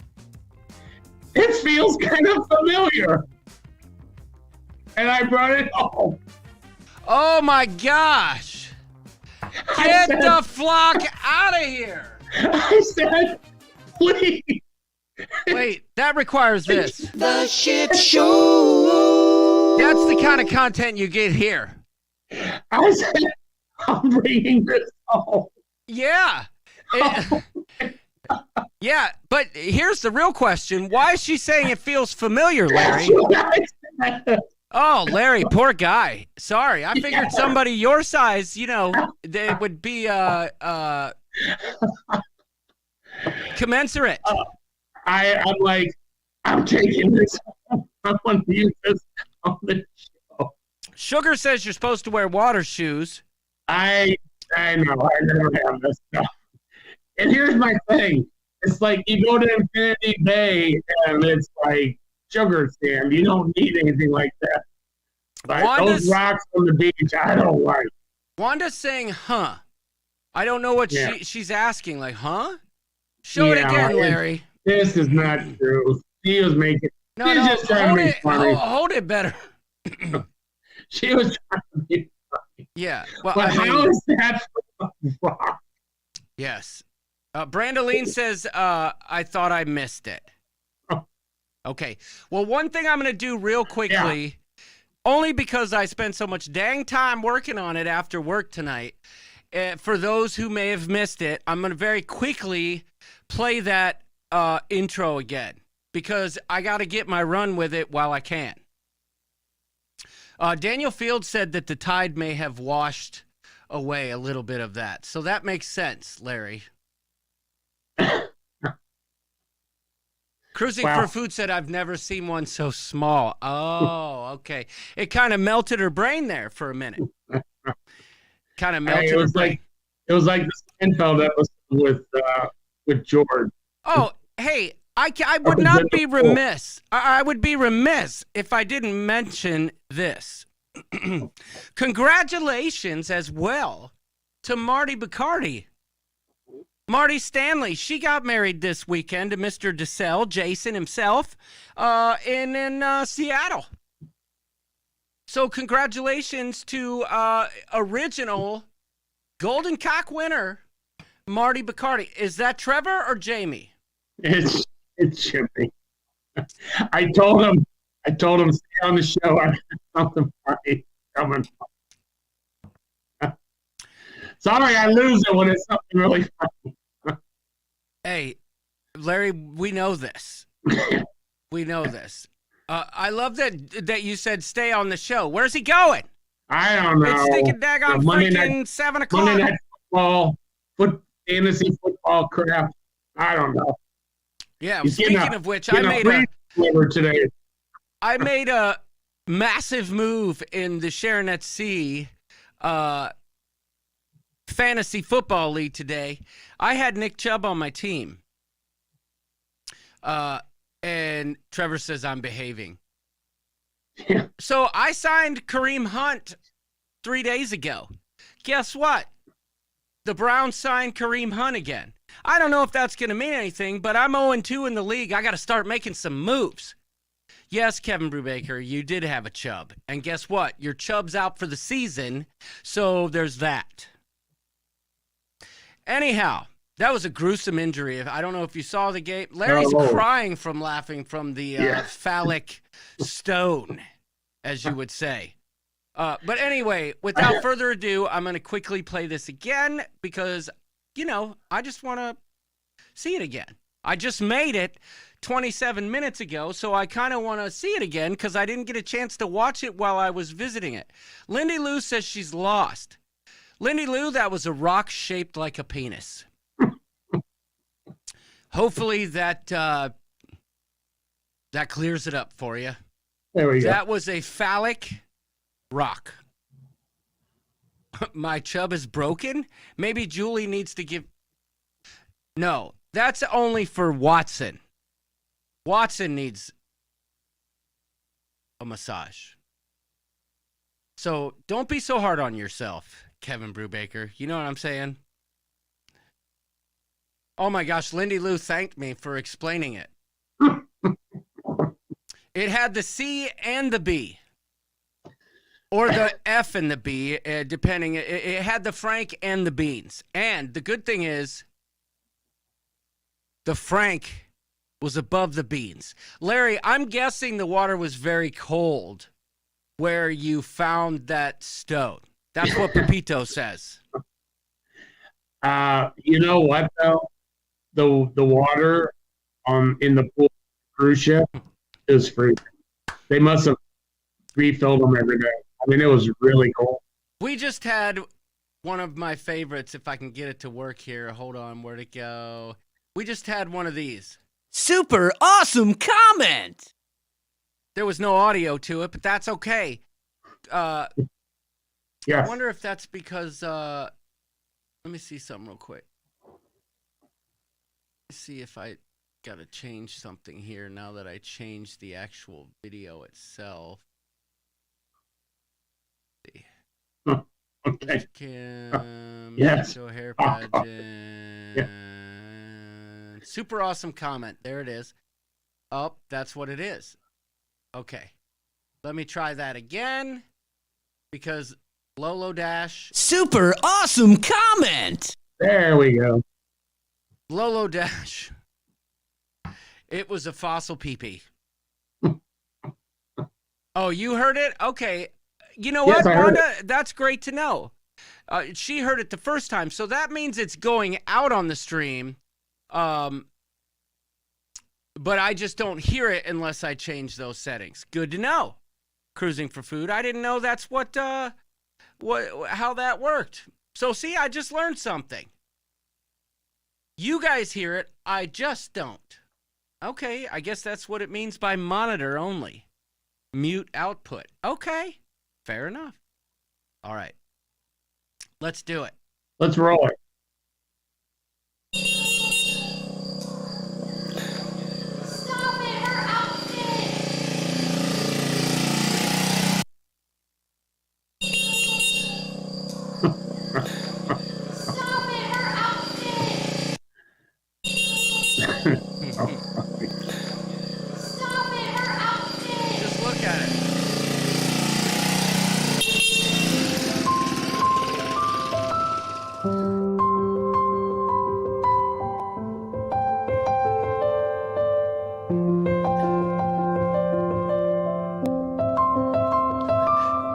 it feels kind of familiar. And I brought it home. Oh my gosh! I Get said, the flock out of here! I said, please. Wait, that requires this. The shit show. That's the kind of content you get here. I said, I'm bringing this home. Yeah. Yeah, but here's the real question. Why is she saying it feels familiar, Larry? Oh, Larry, poor guy. Sorry. I figured somebody your size, they would be commensurate. I'm like, I'm taking this home. I want to use this on the show. Sugar says you're supposed to wear water shoes. I know, I never have this stuff. And here's my thing. It's like you go to Infinity Bay and it's like sugar sand. You don't need anything like that. Like those rocks on the beach, I don't like. Wanda's saying, huh? I don't know what Yeah. she's asking. Like, huh? Show it Yeah, again, Larry. This is not true. She was making. No, she was no, just trying to hold be it, funny. hold it better. She was trying to be funny. Yeah. Well, But I mean, how is that rock? yes. Brandoline says, I thought I missed it. Oh. Okay. Well, one thing I'm going to do real quickly, only because I spent so much dang time working on it after work tonight. For those who may have missed it, I'm going to very quickly play that intro again because I got to get my run with it while I can. Daniel Field said that the tide may have washed away a little bit of that. So that makes sense, Larry. Cruising Wow. for Food said, I've never seen one so small. Oh, okay. It kind of melted her brain there for a minute. Kind of melted It her was brain. it was like the Seinfeld episode with George. Oh, hey, I would not be remiss. I would be remiss if I didn't mention this. Congratulations as well to Marty Bacardi. Marty Stanley, she got married this weekend to Mr. DeSalle, Jason himself, in Seattle. So congratulations to original Golden Cock winner, Marty Bacardi. Is that Trevor or Jamie? It's Jimmy. I told him stay on the show. I got something funny coming. Sorry, I lose it when it's something really Hey, Larry, we know this. We know this. I love that you said stay on the show. Where's he going? I don't know. It's stinking daggone Monday freaking night, 7 o'clock. Monday night football, fantasy football crap. I don't know. Yeah, He's speaking of which, getting a free deliver today. I made a massive move in the ShareNet C fantasy football league today. I had Nick Chubb on my team. And Trevor says I'm behaving. Yeah. So I signed Kareem Hunt 3 days ago. Guess what? The Browns signed Kareem Hunt again. I don't know if that's going to mean anything, but I'm 0-2 in the league. I got to start making some moves. Yes, Kevin Brubaker, you did have a Chubb. And guess what? Your Chubb's out for the season, so there's that. Anyhow, that was a gruesome injury. I don't know if you saw the game. Larry's crying from laughing from the phallic stone, as you would say. But anyway, without further ado, I'm going to quickly play this again because, I just want to see it again. I just made it 27 minutes ago, so I kind of want to see it again because I didn't get a chance to watch it while I was visiting it. Lindy Lou says she's lost. Lindy Lou, that was a rock shaped like a penis. Hopefully that clears it up for you. There we go. That was a phallic rock. My Chubb is broken? Maybe Julie needs to give... No, that's only for Watson. Watson needs a massage. So don't be so hard on yourself, Kevin Brubaker. You know what I'm saying? Oh my gosh, Lindy Lou thanked me for explaining it. It had the C and the B. Or the F and the B, depending. It had the Frank and the beans. And the good thing is, the Frank was above the beans. Larry, I'm guessing the water was very cold where you found that stone. That's what Pepito says. You know what, though? The water in the pool cruise ship is freezing. They must have refilled them every day. I mean, it was really cold. We just had one of my favorites, if I can get it to work here. Hold on, where'd it go? We just had one of these. Super awesome comment! There was no audio to it, but that's okay. Yes. I wonder if that's because, let me see something real quick. Let's see if I got to change something here now that I changed the actual video itself. Okay. Kim, Yes. show hair pageant. Super awesome comment. There it is. Oh, that's what it is. Okay. Let me try that again because Lolo Dash. Super awesome comment! There we go. Lolo Dash. It was a fossil pee-pee. Oh, you heard it? Okay. You know Yes, what, I heard Wanda? That's great to know. She heard it the first time, so that means it's going out on the stream. But I just don't hear it unless I change those settings. Good to know. Cruising for food. I didn't know that's how that worked. So see, I just learned something. You guys hear it, I just don't. Okay, I guess that's what it means by monitor only. Mute output. Okay, fair enough. All right, let's do it. Let's roll it. Stop it, her outfit! Stop it, her outfit! Stop it, her outfit! Just look at it.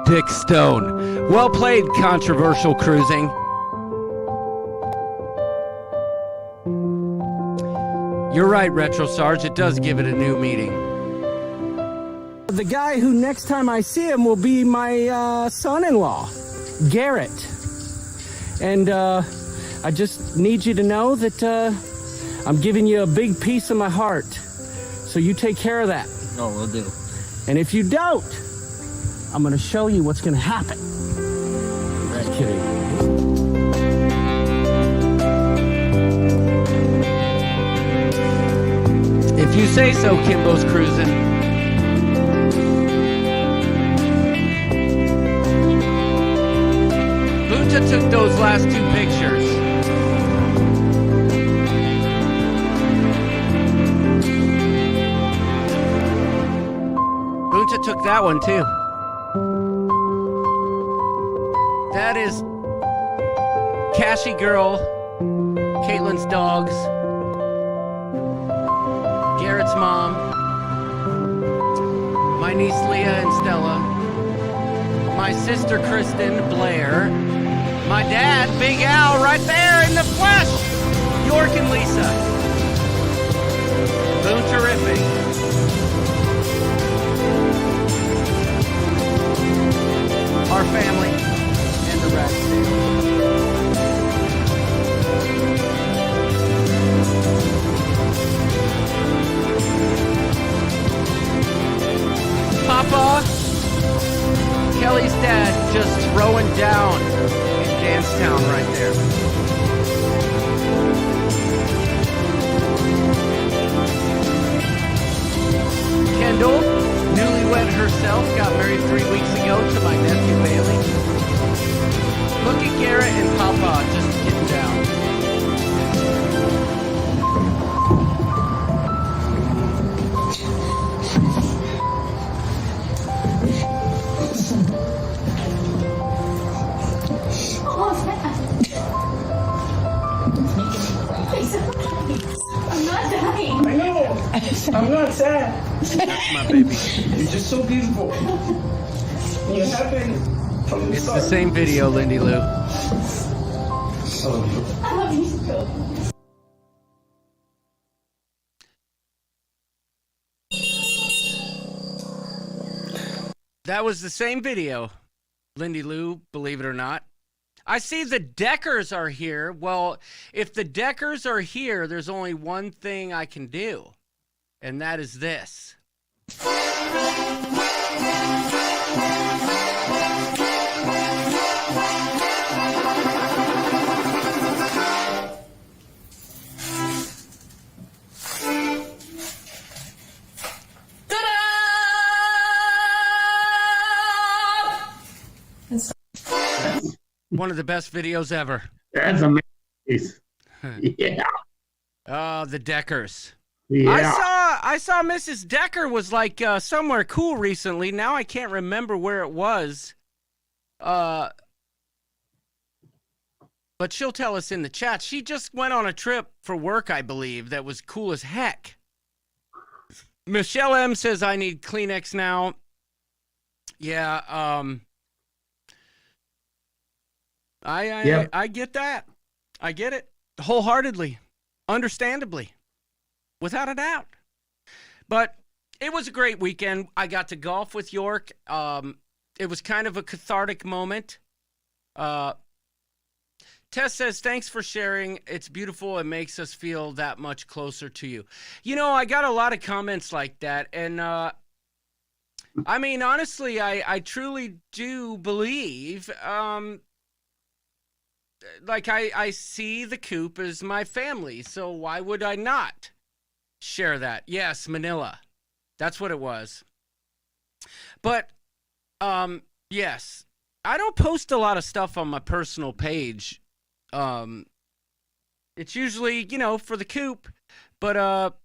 Dick Stone. Well played, controversial cruising. You're right, Retro Sarge. It does give it a new meaning. The guy who next time I see him will be my son-in-law, Garrett. And I just need you to know that I'm giving you a big piece of my heart. So you take care of that. Oh, we'll do. And if you don't, I'm going to show you what's going to happen. Just kidding. If you say so, Kimbo's cruising. Bunta took those last two pictures. Bunta took that one too. That is Cashy Girl, Caitlin's dogs, Garrett's mom, my niece Leah and Stella, my sister Kristen, Blair, my dad, Big Al, right there in the flesh, York and Lisa. Boom terrific. Our family and the rest. Papa, Kelly's dad, just throwing down in Danstown right there. Kendall, newlywed herself, got married 3 weeks ago to my nephew Bailey. Look at Garrett and Papa just getting down. I'm not dying. I know. I'm not sad. That's my baby. You're just so beautiful. You happen from the It's start. the same video, Lindy Lou. I love you so. That was the same video, Lindy Lou, believe it or not. I see the Deckers are here. Well, if the Deckers are here, there's only one thing I can do, and that is this. One of the best videos ever. That's amazing. Yeah. Oh, the Deckers. Yeah. I saw Mrs. Decker was like somewhere cool recently. Now I can't remember where it was. But she'll tell us in the chat. She just went on a trip for work, I believe, that was cool as heck. Michelle M says I need Kleenex now. Yeah, I get that. I get it wholeheartedly, understandably, without a doubt. But it was a great weekend. I got to golf with York. It was kind of a cathartic moment. Tess says, thanks for sharing. It's beautiful. It makes us feel that much closer to you. You know, I got a lot of comments like that. And, I mean, honestly, I truly do believe, like I see the coop as my family. So why would I not share that? Yes, Manila. That's what it was. But, yes, I don't post a lot of stuff on my personal page. It's usually, you know, for the coop, but,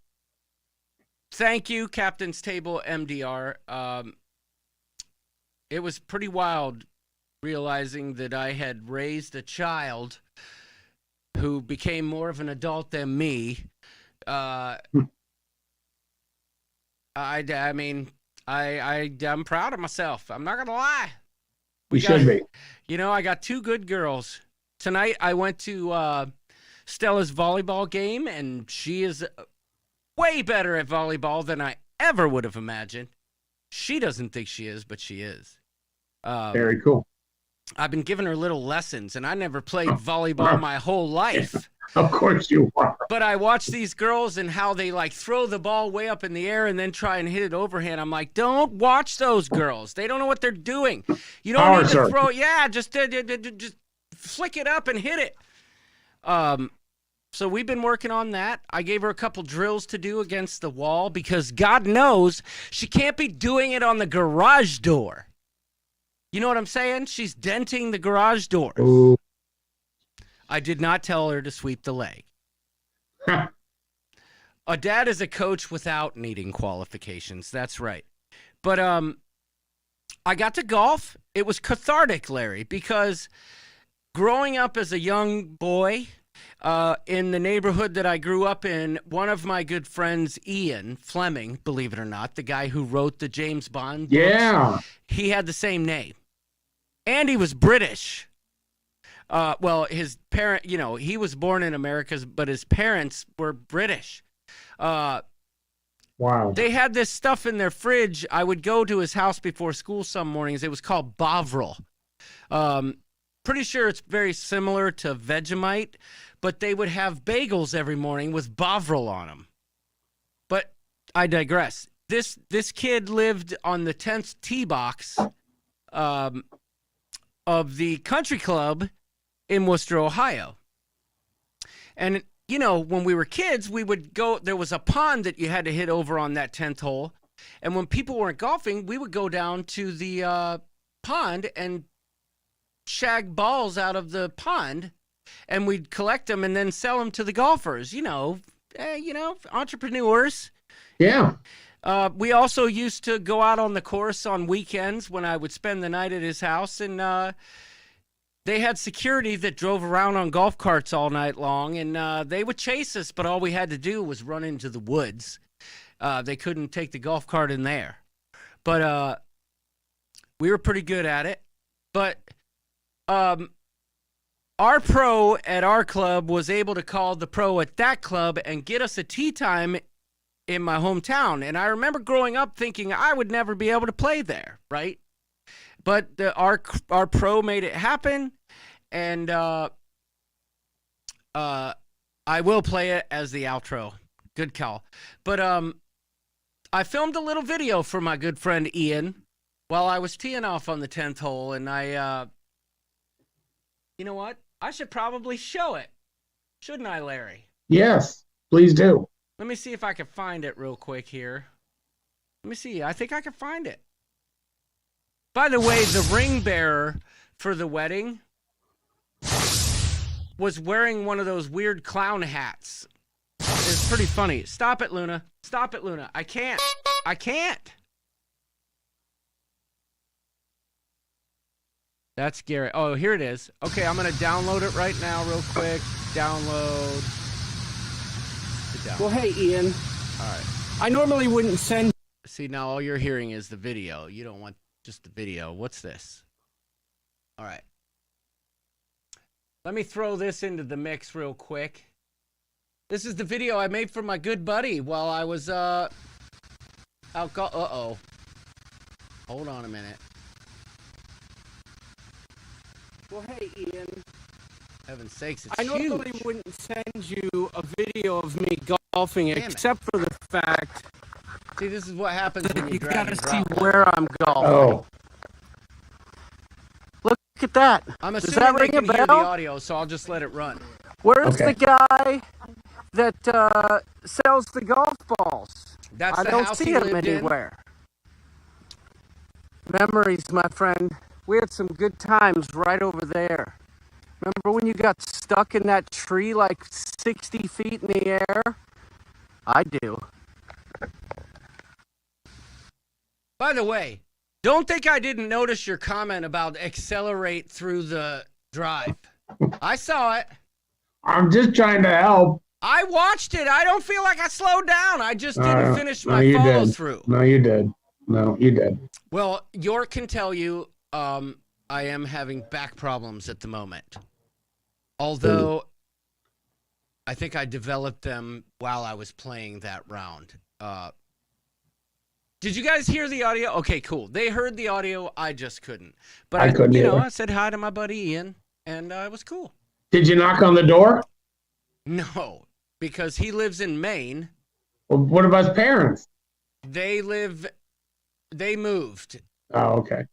thank you, Captain's Table MDR. It was pretty wild realizing that I had raised a child who became more of an adult than me. I'm proud of myself. I'm not gonna lie. We should be. You know, I got two good girls. Tonight I went to Stella's volleyball game, and she is way better at volleyball than I ever would have imagined. She doesn't think she is, but she is. Very cool. I've been giving her little lessons, and I never played volleyball my whole life. Of course you are. But I watch these girls and how they like throw the ball way up in the air and then try and hit it overhand. I'm like, don't watch those girls. They don't know what they're doing. You don't need to throw. Yeah, just flick it up and hit it. So we've been working on that. I gave her a couple drills to do against the wall because God knows she can't be doing it on the garage door. You know what I'm saying? She's denting the garage doors. Ooh. I did not tell her to sweep the leg. A dad is a coach without needing qualifications. That's right. But I got to golf. It was cathartic, Larry, because growing up as a young boy in the neighborhood that I grew up in, one of my good friends, Ian Fleming, believe it or not, the guy who wrote the James Bond books, Yeah. he had the same name. And he was British. Well, his parent, he was born in America, but his parents were British. Wow. They had this stuff in their fridge. I would go to his house before school some mornings. It was called Bovril. Pretty sure it's very similar to Vegemite, but they would have bagels every morning with Bovril on them. But I digress. This kid lived on the 10th tee box of the country club in Worcester, Ohio. And, when we were kids, we would go, there was a pond that you had to hit over on that 10th hole. And when people weren't golfing, we would go down to the pond and shag balls out of the pond, and we'd collect them and then sell them to the golfers, entrepreneurs. Yeah. We also used to go out on the course on weekends when I would spend the night at his house, and they had security that drove around on golf carts all night long, and they would chase us, but all we had to do was run into the woods. They couldn't take the golf cart in there. But we were pretty good at it. But our pro at our club was able to call the pro at that club and get us a tee time in my hometown. And I remember growing up thinking I would never be able to play there, right? But our pro made it happen, and I will play it as the outro. Good call. But I filmed a little video for my good friend Ian while I was teeing off on the 10th hole, and I, you know what? I should probably show it, shouldn't I, Larry? Yes, please do. Let me see if I can find it real quick here. Let me see. I think I can find it. By the way, the ring bearer for the wedding was wearing one of those weird clown hats. It's pretty funny. Stop it, Luna. Stop it, Luna. I can't. That's Garrett. Oh, here it is. Okay, I'm going to download it right now real quick. Download. Well, hey, Ian. All right. I normally wouldn't send. See, now all you're hearing is the video. You don't want just the video. What's this? All right. Let me throw this into the mix real quick. This is the video I made for my good buddy while I was, out uh-oh. Hold on a minute. Well, hey, Ian. Heaven's sakes, it's I normally huge. wouldn't send you a video of me golfing, except for the fact See, this is what happens when you you drag gotta and see drop. where I'm golfing. Oh. Look at that. I'm Does assuming that they ring a can hear the bell? audio, so I'll just let it run. Where's Okay. the guy that sells the golf balls? That's I the don't house see he him lived in. anywhere. Memories, my friend. We had some good times right over there. Remember when you got stuck in that tree like 60 feet in the air? I do. By the way, don't think I didn't notice your comment about accelerate through the drive. I saw it. I'm just trying to help. I watched it. I don't feel like I slowed down. I just didn't finish my you follow did. through. No, you did. No, you did. Well, York can tell you I am having back problems at the moment. Although I think I developed them while I was playing that round. Did you guys hear the audio? Okay, cool. They heard the audio. I just couldn't. But I couldn't either. I said hi to my buddy Ian, and it was cool. Did you knock on the door? No, because he lives in Maine. Well, what about his parents? They moved. Oh, okay.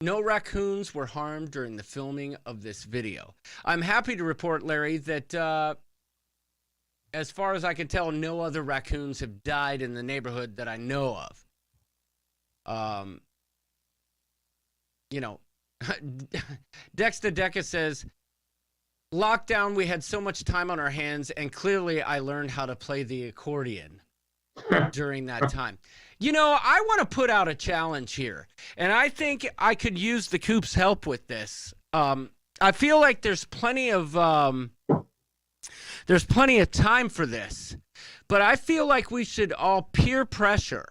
No raccoons were harmed during the filming of this video. I'm happy to report, Larry, that as far as I can tell, no other raccoons have died in the neighborhood that I know of. Dexter Deca says, lockdown, we had so much time on our hands, and clearly I learned how to play the accordion during that time. I want to put out a challenge here, and I think I could use the Coop's help with this. I feel like there's plenty of time for this, but I feel like we should all peer pressure.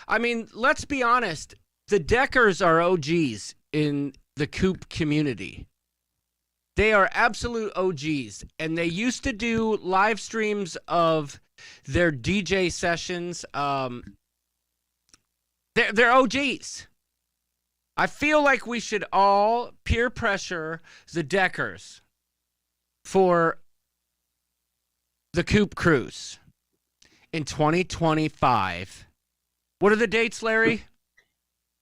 I mean, let's be honest. The Deckers are OGs in the Coop community. They are absolute OGs, and they used to do live streams of their DJ sessions. They're OGs. I feel like we should all peer pressure the Deckers for the Coop Cruise in 2025. What are the dates, Larry?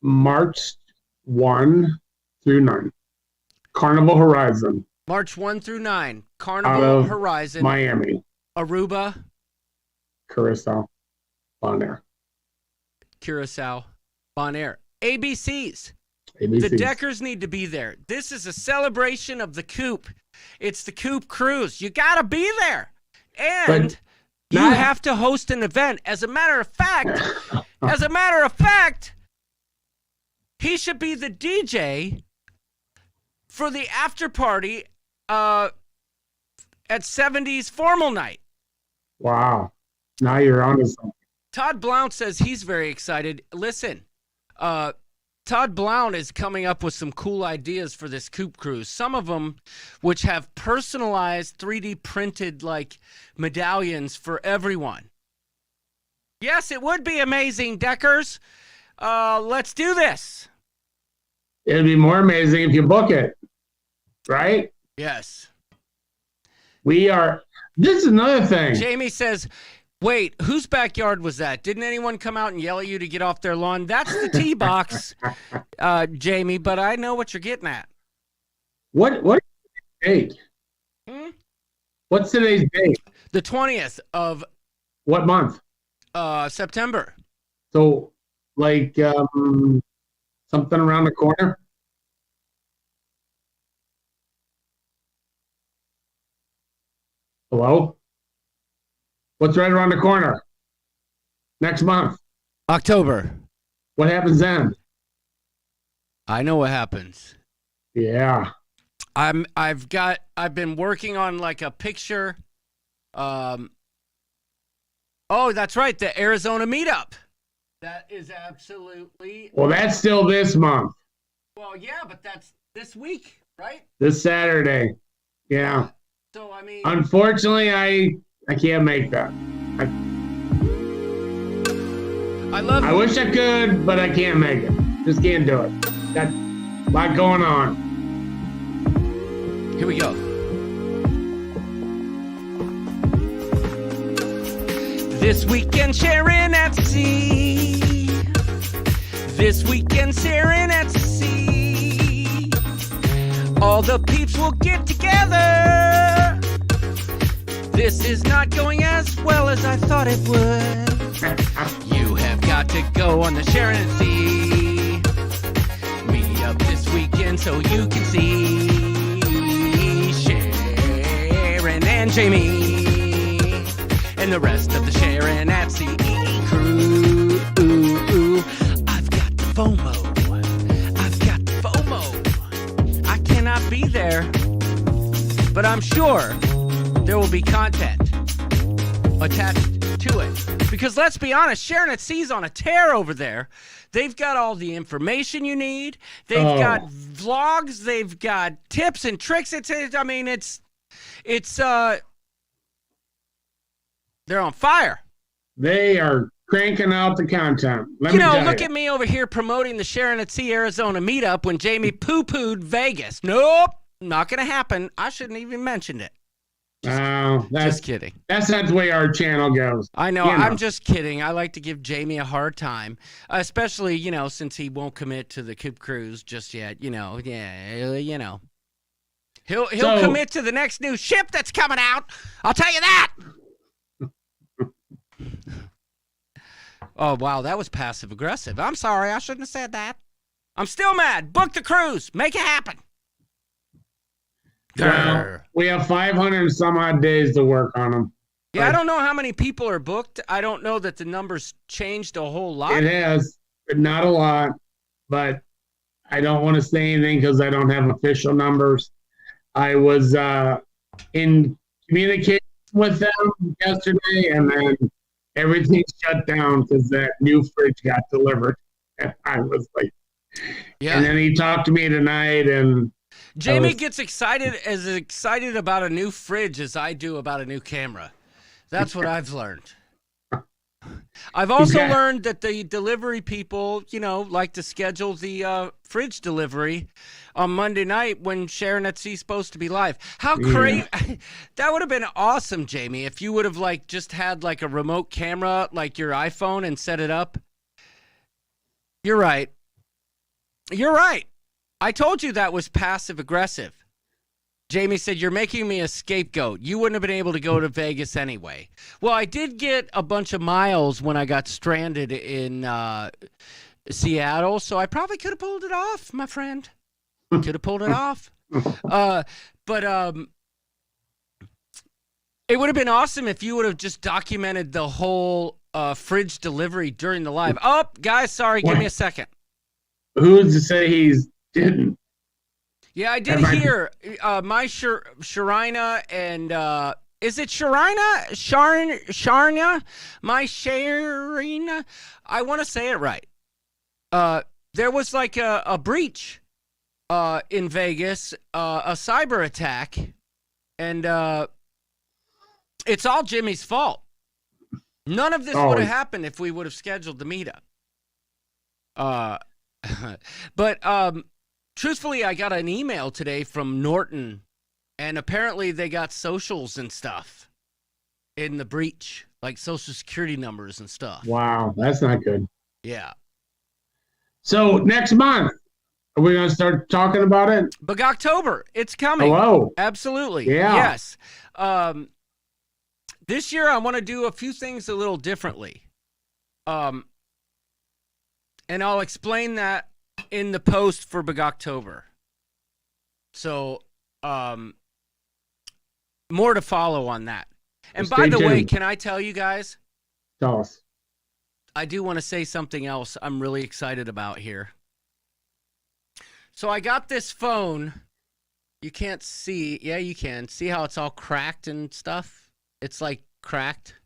March 1 through 9. Carnival Horizon. March 1 through 9. Carnival Horizon. Miami. Aruba. Curacao. Bonaire. Curacao. Bonaire. ABCs. ABCs. The Deckers need to be there. This is a celebration of the Coop. It's the Coop Cruise. You got to be there. And you have to host an event. As a matter of fact, he should be the DJ for the after party at 70s formal night. Wow. Now you're on to something. Todd Blount says he's very excited. Listen, Todd Blount is coming up with some cool ideas for this Coop Cruise. Some of them which have personalized 3D printed like medallions for everyone. Yes, it would be amazing, Deckers. Let's do this. It'd be more amazing if you book it. Right? Yes. This is another thing. Jamie says, wait, whose backyard was that? Didn't anyone come out and yell at you to get off their lawn? That's the tee box, Jamie, but I know what you're getting at. What date? What's today's date? The 20th of what month? September. So, like, something around the corner? Hello? What's right around the corner? Next month. October. What happens then? I know what happens. Yeah. I've been working on like a picture. Oh, that's right, the Arizona meetup. That is absolutely. Well, that's still this month. Well, yeah, but that's this week, right? This Saturday. Yeah. So I mean. Unfortunately, I can't make that. I wish I could, but I can't make it. Just can't do it. Got a lot going on. Here we go. This weekend sharing at sea. This weekend sharing at sea. All the peeps will get together. This is not going as well as I thought it would. You have got to go on the Sharon and see. Meet up this weekend so you can see Sharon and Jamie and the rest of the Sharon at Sea crew. I've got the FOMO. I've got the FOMO. I cannot be there, but I'm sure there will be content attached to it. Because let's be honest, Sharon at Sea's on a tear over there. They've got all the information you need. They've got vlogs. They've got tips and tricks. It's They're on fire. They are cranking out the content. Let You me know, tell look you. at me over here promoting the Sharon at Sea, Arizona meetup when Jamie poo-pooed Vegas. Nope, not going to happen. I shouldn't even mention it. Just kidding. That's not the way our channel goes. I know, You know. I'm just kidding. I like to give Jamie a hard time, especially, since he won't commit to the Coop Cruise just yet. He'll commit to the next new ship that's coming out. I'll tell you that. Oh, wow, that was passive aggressive. I'm sorry, I shouldn't have said that. I'm still mad. Book the cruise. Make it happen. Well, we have 500 and some odd days to work on them. Yeah, I don't know how many people are booked. I don't know that the numbers changed a whole lot. It has, but not a lot. But I don't want to say anything because I don't have official numbers. I was in communication with them yesterday, and then everything shut down because that new fridge got delivered. And I was like, Yeah. And then he talked to me tonight, and Jamie gets excited about a new fridge as I do about a new camera. That's what I've learned. I've also learned that the delivery people, like to schedule the fridge delivery on Monday night when Sharon at Sea is supposed to be live. How crazy. That would have been awesome, Jamie, if you would have just had a remote camera like your iPhone and set it up. You're right. I told you that was passive aggressive. Jamie said, you're making me a scapegoat. You wouldn't have been able to go to Vegas anyway. Well, I did get a bunch of miles when I got stranded in Seattle, so I probably could have pulled it off, my friend. Could have pulled it off. But it would have been awesome if you would have just documented the whole fridge delivery during the live. Oh, guys, sorry, give me a second. Who's to say he's didn't? Yeah, I did hear my Sharina and is it Sharina? Sharna? My Sharina? I want to say it right. There was a breach in Vegas, a cyber attack, and it's all Jimmy's fault. None of this would have happened if we would have scheduled the meetup. But truthfully, I got an email today from Norton, and apparently they got socials and stuff in the breach, like social security numbers and stuff. Wow, that's not good. Yeah. So next month, are we going to start talking about it? But October, it's coming. Hello. Absolutely. Yeah. Yes. This year, I want to do a few things a little differently. And I'll explain that in the post for Big October. So, more to follow on that. And by the way, can I tell you guys? Tell us. I do want to say something else I'm really excited about here. So I got this phone. You can't see. Yeah, you can. See how it's all cracked and stuff? It's cracked.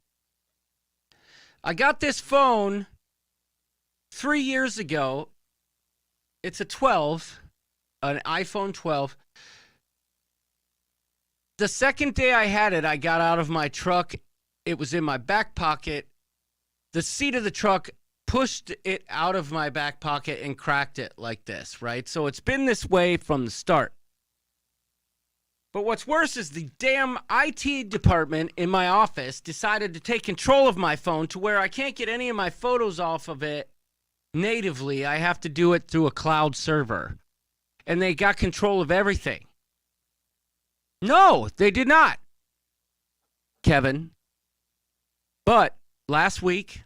I got this phone 3 years ago. It's a 12, an iPhone 12. The second day I had it, I got out of my truck. It was in my back pocket. The seat of the truck pushed it out of my back pocket and cracked it like this, right? So it's been this way from the start. But what's worse is the damn IT department in my office decided to take control of my phone to where I can't get any of my photos off of it natively. I have to do it through a cloud server. And they got control of everything. No, they did not, Kevin. But last week,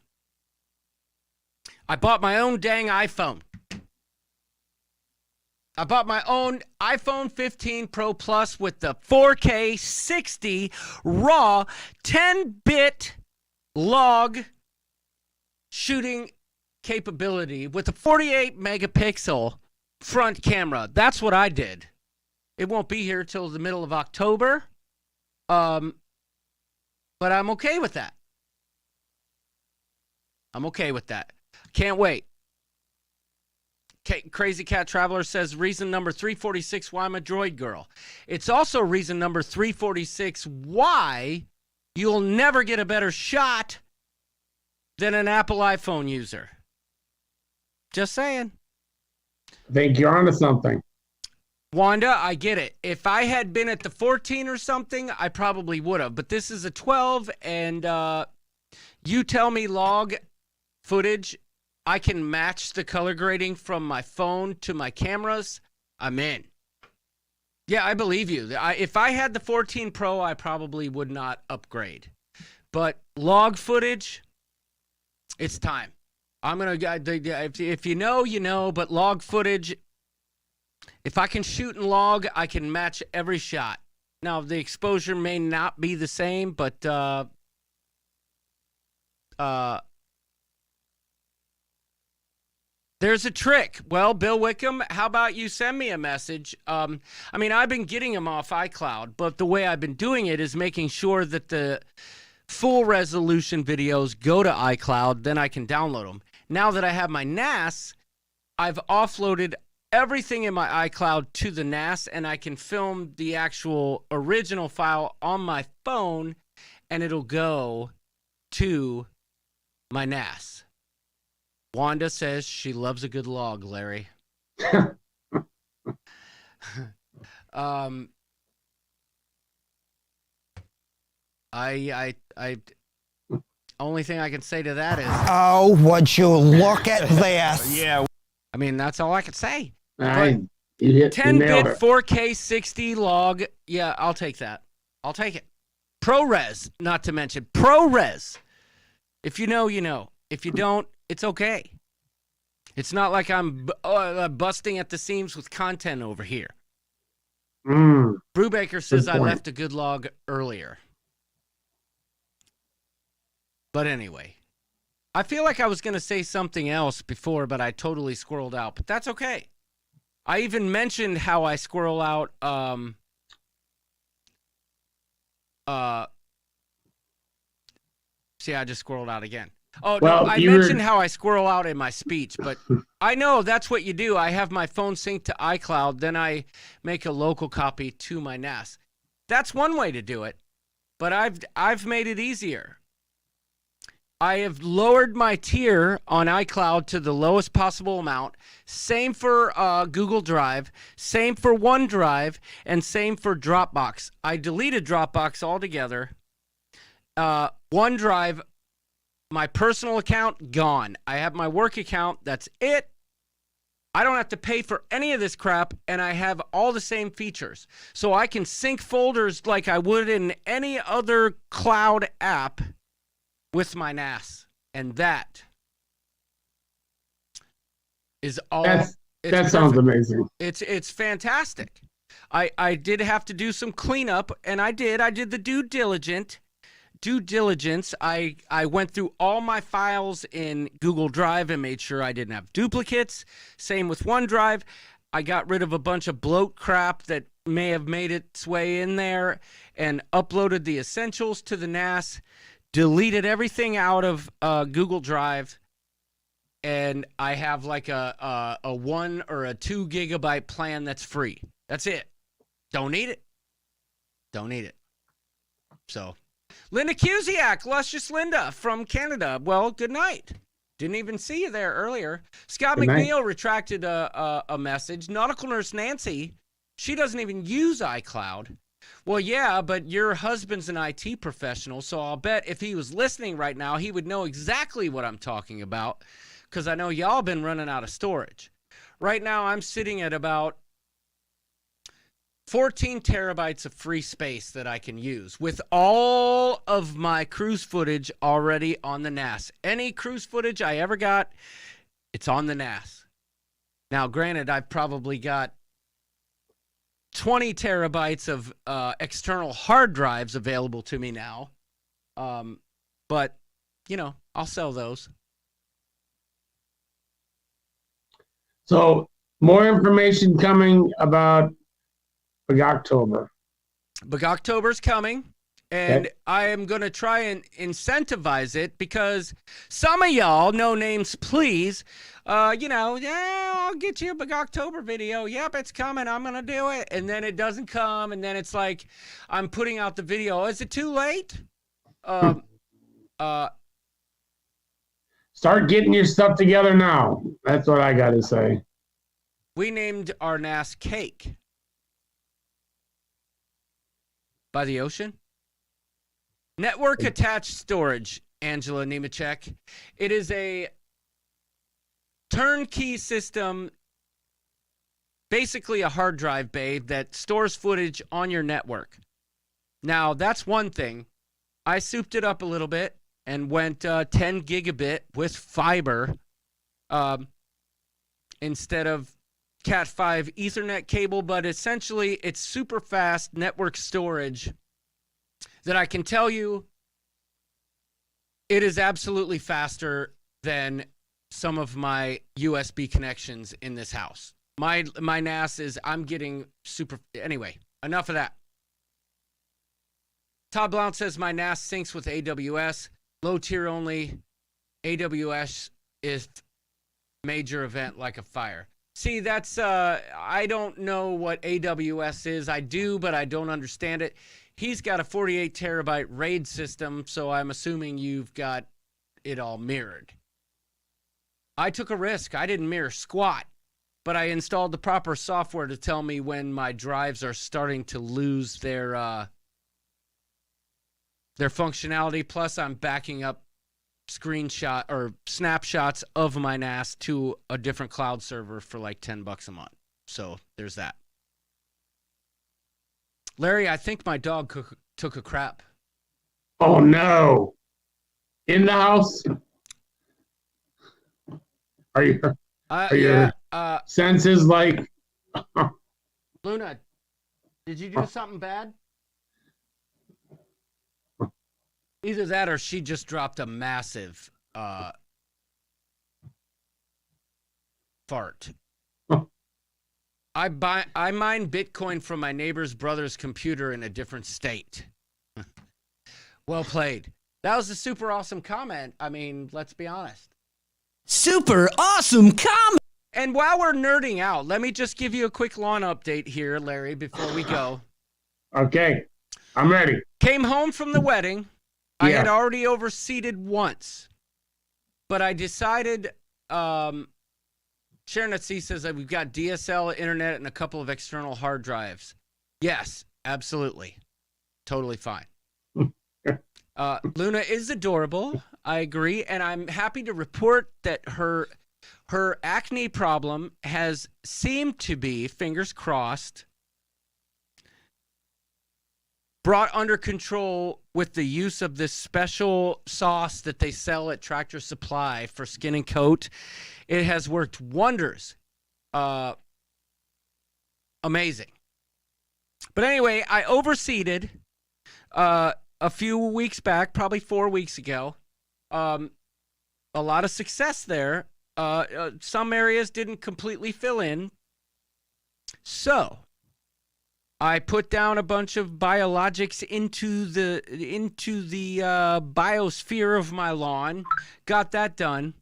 I bought my own dang iPhone. I bought my own iPhone 15 Pro Plus with the 4K 60 RAW 10-bit log shooting capability with a 48 megapixel front camera. That's what I did. It won't be here till the middle of October. But I'm okay with that. I'm okay with that. Can't wait. Crazy Cat Traveler says reason number 346 why I'm a droid girl. It's also reason number 346 why You'll never get a better shot than an Apple iPhone user. Just saying. I think you're onto something. Wanda, I get it. If I had been at the 14 or something, I probably would have. But this is a 12, and you tell me log footage, I can match the color grading from my phone to my cameras, I'm in. Yeah, I believe you. If I had the 14 Pro, I probably would not upgrade. But log footage, it's time. I'm going to, if you know, you know, but log footage, if I can shoot and log, I can match every shot. Now, the exposure may not be the same, but there's a trick. Well, Bill Wickham, how about you send me a message? I mean, I've been getting them off iCloud, but the way I've been doing it is making sure that the full resolution videos go to iCloud, then I can download them. Now that I have my NAS, I've offloaded everything in my iCloud to the NAS, and I can film the actual original file on my phone, and it'll go to my NAS. Wanda says she loves a good log, Larry. Only thing I can say to that is, oh, would you look at this? yeah. I mean, that's all I can say. You nailed 10-bit it. 4K 60 log. Yeah, I'll take that. I'll take it. ProRes, not to mention ProRes. If you know, you know. If you don't, it's okay. It's not like I'm busting at the seams with content over here. Brubaker says I left a good log earlier. But anyway, I feel like I was going to say something else before, but I totally squirreled out. But that's okay. I even mentioned how I squirrel out see, I just squirreled out again. Oh, well, no, I mentioned how I squirrel out in my speech, but I know that's what you do. I have my phone synced to iCloud, then I make a local copy to my NAS. That's one way to do it, but I've made it easier. I have lowered my tier on iCloud to the lowest possible amount. Same for Google Drive, same for OneDrive, and same for Dropbox. I deleted Dropbox altogether. OneDrive, my personal account, gone. I have my work account. That's it. I don't have to pay for any of this crap, and I have all the same features. So I can sync folders like I would in any other cloud app with my NAS. And that is all. That sounds amazing. It's fantastic. I did have to do some cleanup, and I did the due diligence. I went through all my files in Google Drive and made sure I didn't have duplicates. Same with OneDrive. I got rid of a bunch of bloat crap that may have made its way in there and uploaded the essentials to the NAS, deleted everything out of Google Drive, and I have like a 1 or a 2 gigabyte plan that's free. That's it. Don't need it. Don't need it. So, Linda Cusiak, Luscious Linda from Canada. Well, good night. Didn't even see you there earlier. Scott Good night. McNeil retracted a message. Nautical Nurse Nancy, she doesn't even use iCloud. Well, yeah, but your husband's an IT professional, so I'll bet if he was listening right now, he would know exactly what I'm talking about, because I know y'all been running out of storage. Right now, I'm sitting at about 14 terabytes of free space that I can use with all of my cruise footage already on the NAS. Any cruise footage I ever got, it's on the NAS. Now, granted, I've probably got 20 terabytes of external hard drives available to me now. But, you know, I'll sell those. So, more information coming about October. October's coming, and Okay. I am going to try and incentivize it because some of y'all, no names please, yeah, I'll get you a October video. Yep, it's coming. I'm going to do it. And then it doesn't come, and then it's like I'm putting out the video. Is it too late? Uh, Start getting your stuff together now. That's what I got to say. we named our NAS Cake. By the ocean? Network attached storage, Angela Nemechek. It is a turnkey system, basically a hard drive bay that stores footage on your network. Now, that's one thing. I souped it up a little bit and went 10 gigabit with fiber instead of Cat5 Ethernet cable, but essentially it's super fast network storage that I can tell you it is absolutely faster than some of my USB connections in this house. My NAS is, I'm getting super, anyway, enough of that. Todd Blount says my NAS syncs with AWS, low tier only. AWS is major event like a fire. See, that's, I don't know what AWS is. I do, but I don't understand it. He's got a 48 terabyte RAID system, so I'm assuming you've got it all mirrored. I took a risk. I didn't mirror squat, but I installed the proper software to tell me when my drives are starting to lose their functionality. Plus, I'm backing up screenshot or snapshots of my NAS to a different cloud server for like $10 a month. So there's that. Larry, I think my dog took a crap. Oh no! In the house? Are your senses like? Luna, did you do something bad? Either that or she just dropped a massive fart. I mine Bitcoin from my neighbor's brother's computer in a different state. Well played. That was a super awesome comment. I mean, let's be honest. Super awesome comment. And while we're nerding out, let me just give you a quick lawn update here, Larry, before we go. Okay, I'm ready. Came home from the wedding. I had already overseeded once, but I decided, Sharon at Sea says that we've got DSL, internet, and a couple of external hard drives. Yes, absolutely. Totally fine. Luna is adorable. I agree. And I'm happy to report that her acne problem has seemed to be, fingers crossed, brought under control with the use of this special sauce that they sell at Tractor Supply for skin and coat. It has worked wonders. Amazing. But anyway, I overseeded a few weeks back, probably 4 weeks ago. A lot of success there. Some areas didn't completely fill in. So I put down a bunch of biologics into the biosphere of my lawn. Got that done.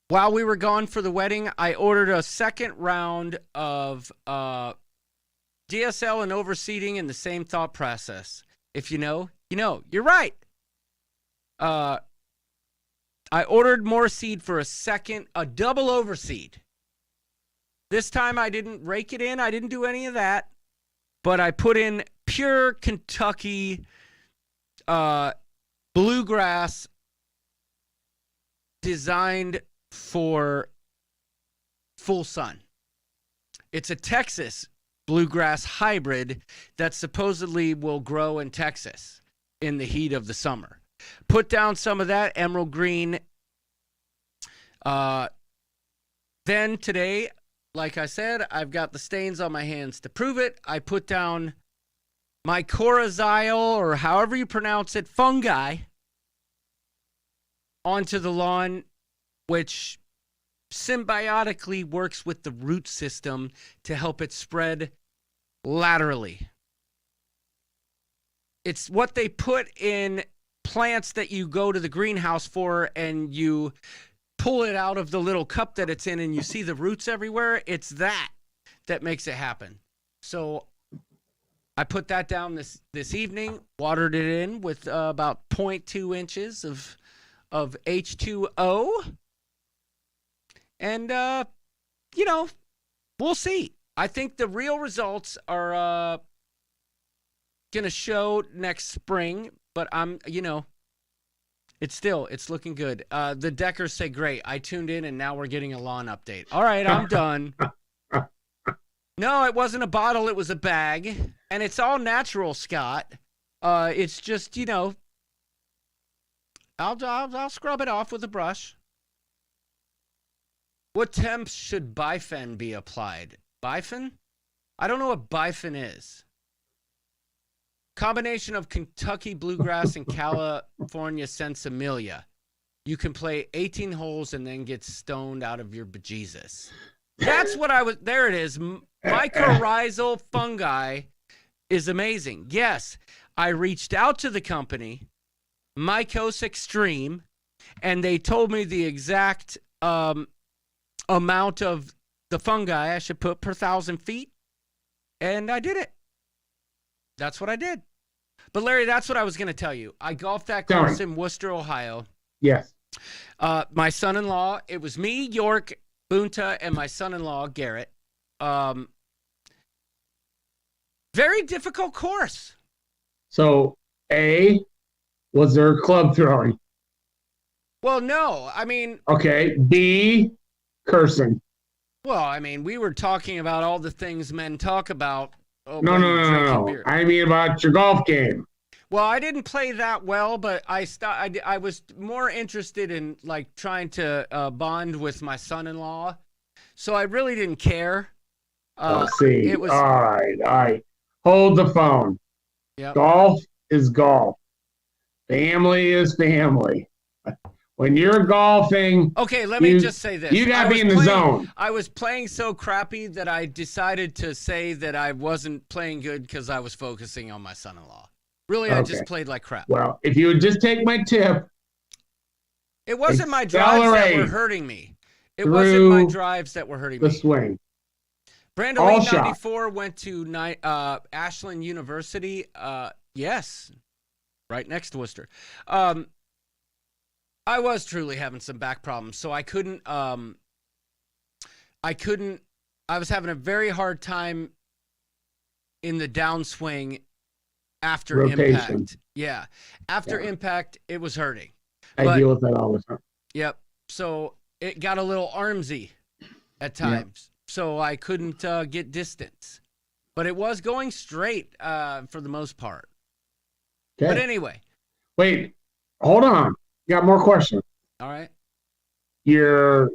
While we were gone for the wedding, I ordered a second round of DSL and overseeding in the same thought process. If you know, you know. You're right. I ordered more seed for a double overseed. This time I didn't rake it in. I didn't do any of that. But I put in pure Kentucky bluegrass designed for full sun. It's a Texas bluegrass hybrid that supposedly will grow in Texas in the heat of the summer. Put down some of that emerald green. Then today, like I said, I've got the stains on my hands to prove it. I put down my corazyl, or however you pronounce it, fungi onto the lawn, which symbiotically works with the root system to help it spread laterally. It's what they put in plants that you go to the greenhouse for and you pull it out of the little cup that it's in and you see the roots everywhere. It's that makes it happen. So I put that down this evening, watered it in with about 0.2 inches of H2O. And, you know, we'll see. I think the real results are going to show next spring, but it's looking good. The Deckers say, great. I tuned in and now we're getting a lawn update. All right, I'm done. No, it wasn't a bottle. It was a bag. And it's all natural, Scott. It's just, I'll scrub it off with a brush. What temps should Bifen be applied? Bifen? I don't know what Bifen is. Combination of Kentucky bluegrass and California sensibilia. You can play 18 holes and then get stoned out of your bejesus. That's what there it is. Mycorrhizal fungi is amazing. Yes, I reached out to the company, Mycos Extreme, and they told me the exact amount of the fungi I should put per 1,000 feet, and I did it. That's what I did. But Larry, that's what I was going to tell you. I golfed that course in Worcester, Ohio. Yes. My son-in-law, it was me, York, Bunta, and my son-in-law, Garrett. Very difficult course. So, A, was there club throwing? Well, no. I mean... Okay. B, cursing. Well, I mean, we were talking about all the things men talk about. No. I mean about your golf game. Well, I didn't play that well, but I was more interested in like trying to bond with my son-in-law, so I really didn't care. See, it was all right. Hold the phone. Yep. Golf is golf. Family is family. When you're golfing, okay, let me just say this. You gotta be in the zone. I was playing so crappy that I decided to say that I wasn't playing good because I was focusing on my son-in-law. Really, I just played like crap. Well, if you would just take my tip. It wasn't my drives that were hurting me. It wasn't my drives that were hurting me. The swing. Brando 894 went to Ashland University. Yes, right next to Worcester. I was truly having some back problems, so I couldn't. I was having a very hard time in the downswing after impact. Yeah, after impact, it was hurting. I deal with that all the time. Yep. So it got a little armsy at times, so I couldn't get distance. But it was going straight for the most part. Okay. But anyway. Wait, hold on. Got more questions. All right. Your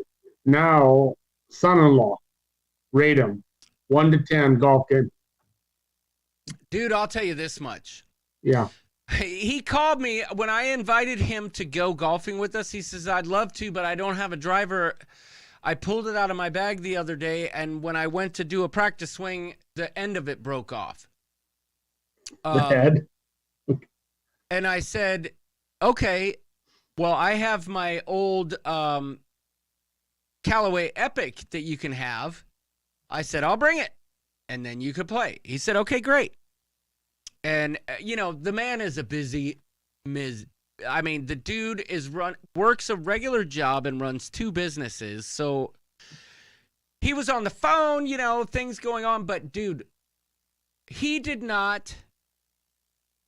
now son-in-law, rate him 1 to 10 golf game. Dude, I'll tell you this much. Yeah. He called me when I invited him to go golfing with us. He says, I'd love to, but I don't have a driver. I pulled it out of my bag the other day, and when I went to do a practice swing, the end of it broke off. The head? And I said, okay, well, I have my old Callaway Epic that you can have. I said, I'll bring it, and then you could play. He said, okay, great. And, the man is a busy I mean, the dude works a regular job and runs 2 businesses. So he was on the phone, things going on. But, dude, he did not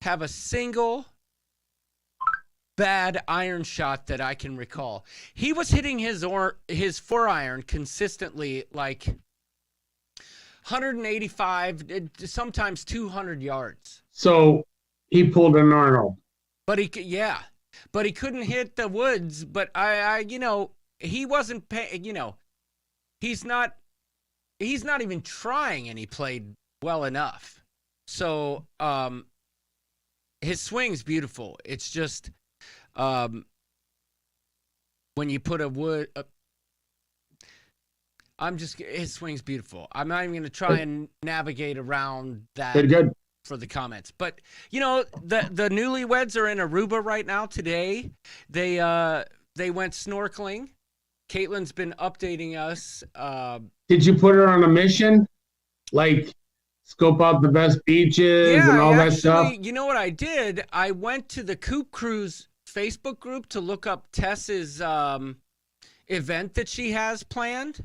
have a single bad iron shot that I can recall. He was hitting his 4-iron consistently, like 185, sometimes 200 yards. So he pulled an Arnold. But he couldn't hit the woods. But he wasn't paying. He's not even trying, and he played well enough. So his swing's beautiful. It's just when you put a wood. His swing's beautiful. I'm not even going to try and navigate around that. Good. For the comments. But the newlyweds are in Aruba right now today. They went snorkeling. Caitlin's been updating us. Did you put her on a mission? Like scope out the best beaches and all that stuff? You know what I did? I went to the Coop Cruise Facebook group to look up Tess's event that she has planned,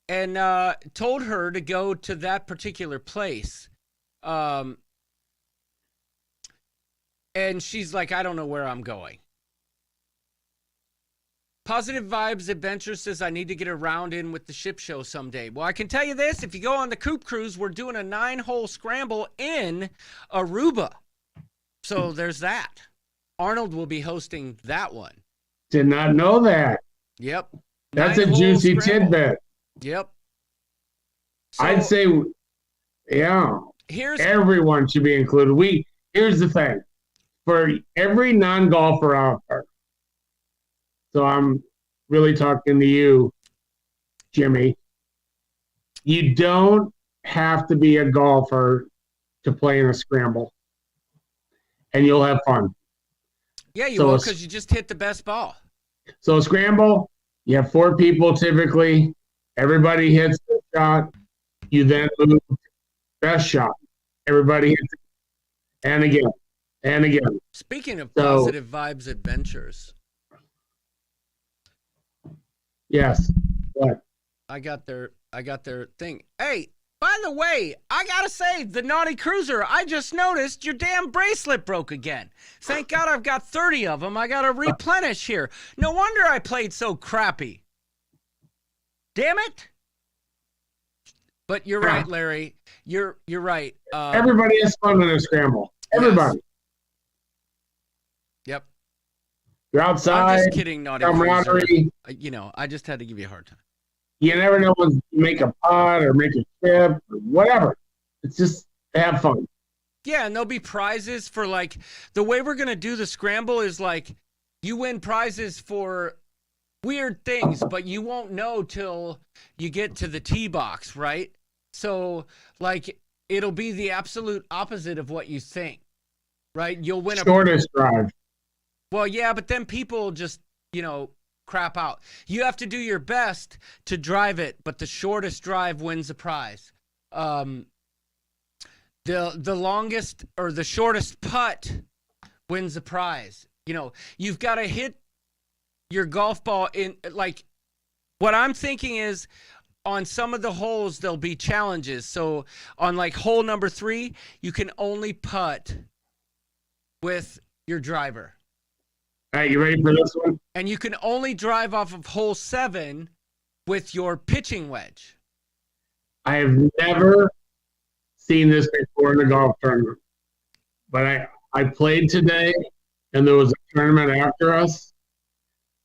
and told her to go to that particular place. And she's like, I don't know where I'm going. Positive Vibes Adventure says I need to get a round in with the ship show someday. Well, I can tell you this. If you go on the Coop Cruise, we're doing a 9-hole scramble in Aruba. So there's that. Arnold will be hosting that one. Did not know that. Yep. That's a 9-hole juicy scramble. tidbit. Yep. So, I'd say, yeah, everyone should be included. Here's the thing. For every non-golfer out there, so I'm really talking to you, Jimmy, you don't have to be a golfer to play in a scramble, and you'll have fun. Yeah, you will, because you just hit the best ball. So a scramble, you have 4 people typically. Everybody hits the shot. You then move best shot. Everybody hits it. And again. And again. Speaking of Positive Vibes Adventures. Yes. What? I got their thing. Hey, by the way, I gotta say, the Naughty Cruiser, I just noticed your damn bracelet broke again. Thank God I've got 30 of them. I gotta replenish here. No wonder I played so crappy. Damn it. But you're right, Larry. You're right. Everybody has fun in a scramble. Everybody. Yes. Yep. You're outside. I'm just kidding, Naughty Cruiser. You know, I just had to give you a hard time. You never know when to make a pot or make a chip or whatever. It's just have fun. Yeah, and there'll be prizes for, like, the way we're going to do the scramble is, like, you win prizes for weird things, but you won't know till you get to the tee box, right? So, like, it'll be the absolute opposite of what you think, right? You'll win shortest drive. Well, yeah, but then people just, crap out. You have to do your best to drive it, but the shortest drive wins the prize. The longest or the shortest putt wins the prize. You've got to hit your golf ball in, like, what I'm thinking is on some of the holes there'll be challenges. So on, like, hole number 3, you can only putt with your driver. All right, you ready for this one? And you can only drive off of hole 7 with your pitching wedge. I have never seen this before in a golf tournament. But I played today, and there was a tournament after us.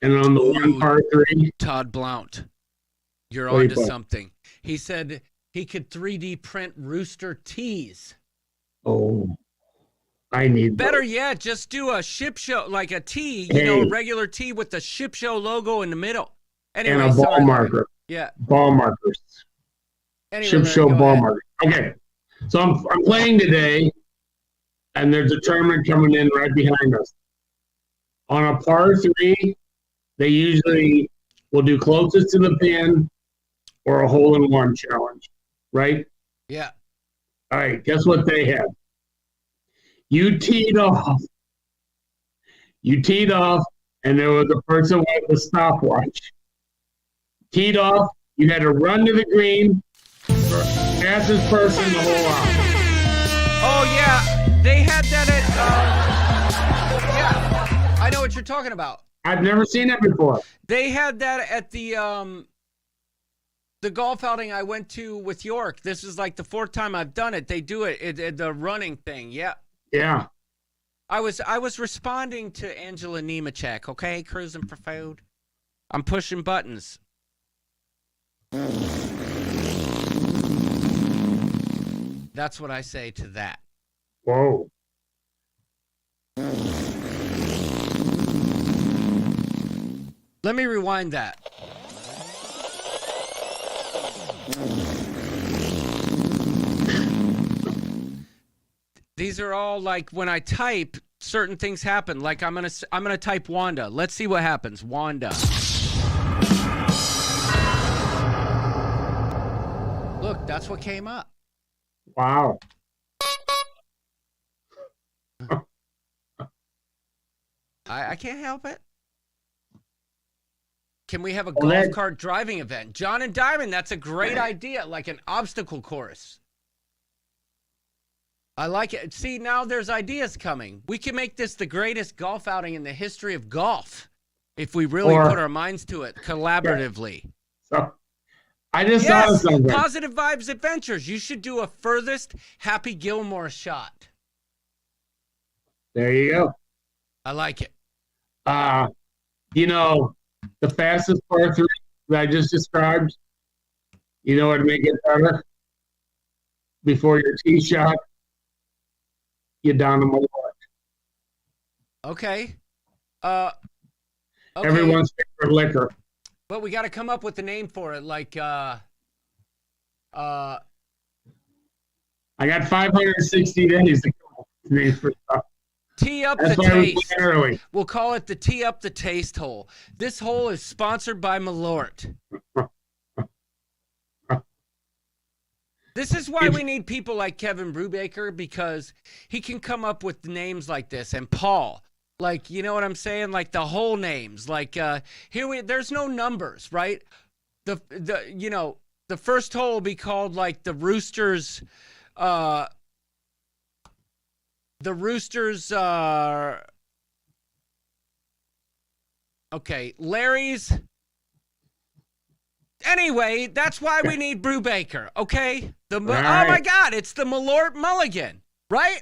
And on the one par 3. Todd Blount, you're on to something. He said he could 3D print rooster tees. Oh. I need better those. Yet, just do a ship show, like a tee, a regular tee with the ship show logo in the middle. Anyway, and a ball marker. Yeah. Ball markers. Anyway, ship show ball marker. Okay. So I'm playing today, and there's a tournament coming in right behind us. On a par 3, they usually will do closest to the pin or a hole-in-one challenge, right? Yeah. All right. Guess what they had? You teed off, and there was a person with a stopwatch. Teed off, you had to run to the green, fastest person the whole out. Oh, yeah, they had that at, yeah, I know what you're talking about. I've never seen that before. They had that at the golf outing I went to with York. This is like the 4th time I've done it. They do it, the running thing, yeah. Yeah. I was responding to Angela Nemechek, okay? Cruising for food. I'm pushing buttons. That's what I say to that. Whoa. Let me rewind that. These are all, like, when I type, certain things happen. Like I'm gonna type Wanda. Let's see what happens. Wanda. Look, that's what came up. Wow. I can't help it. Can we have a Well, golf that- cart driving event? John and Diamond, that's a great idea, like an obstacle course. I like it. See, now there's ideas coming. We can make this the greatest golf outing in the history of golf if we really Or- put our minds to it collaboratively. So, I just thought of Yes, something. Positive Vibes Adventures. You should do a furthest Happy Gilmore shot. There you go. I like it. You know, the fastest par 3 that I just described, you know what would make it better? Before your tee shot, you down the Malort. Okay. Okay. Everyone's favorite liquor. But we got to come up with a name for it, like I got 560 days to go. Names for stuff. Tee Up That's the why we Taste. plan early. We'll call it the Tee Up the Taste hole. This hole is sponsored by Malort. This is why we need people like Kevin Brubaker, because he can come up with names like this. And Paul, like, you know what I'm saying? Like the whole names. Like there's no numbers, right? The first hole will be called like the Roosters. Okay, Larry's. Anyway, that's why we need Brubaker, okay? Oh my God, it's the Malort Mulligan, right?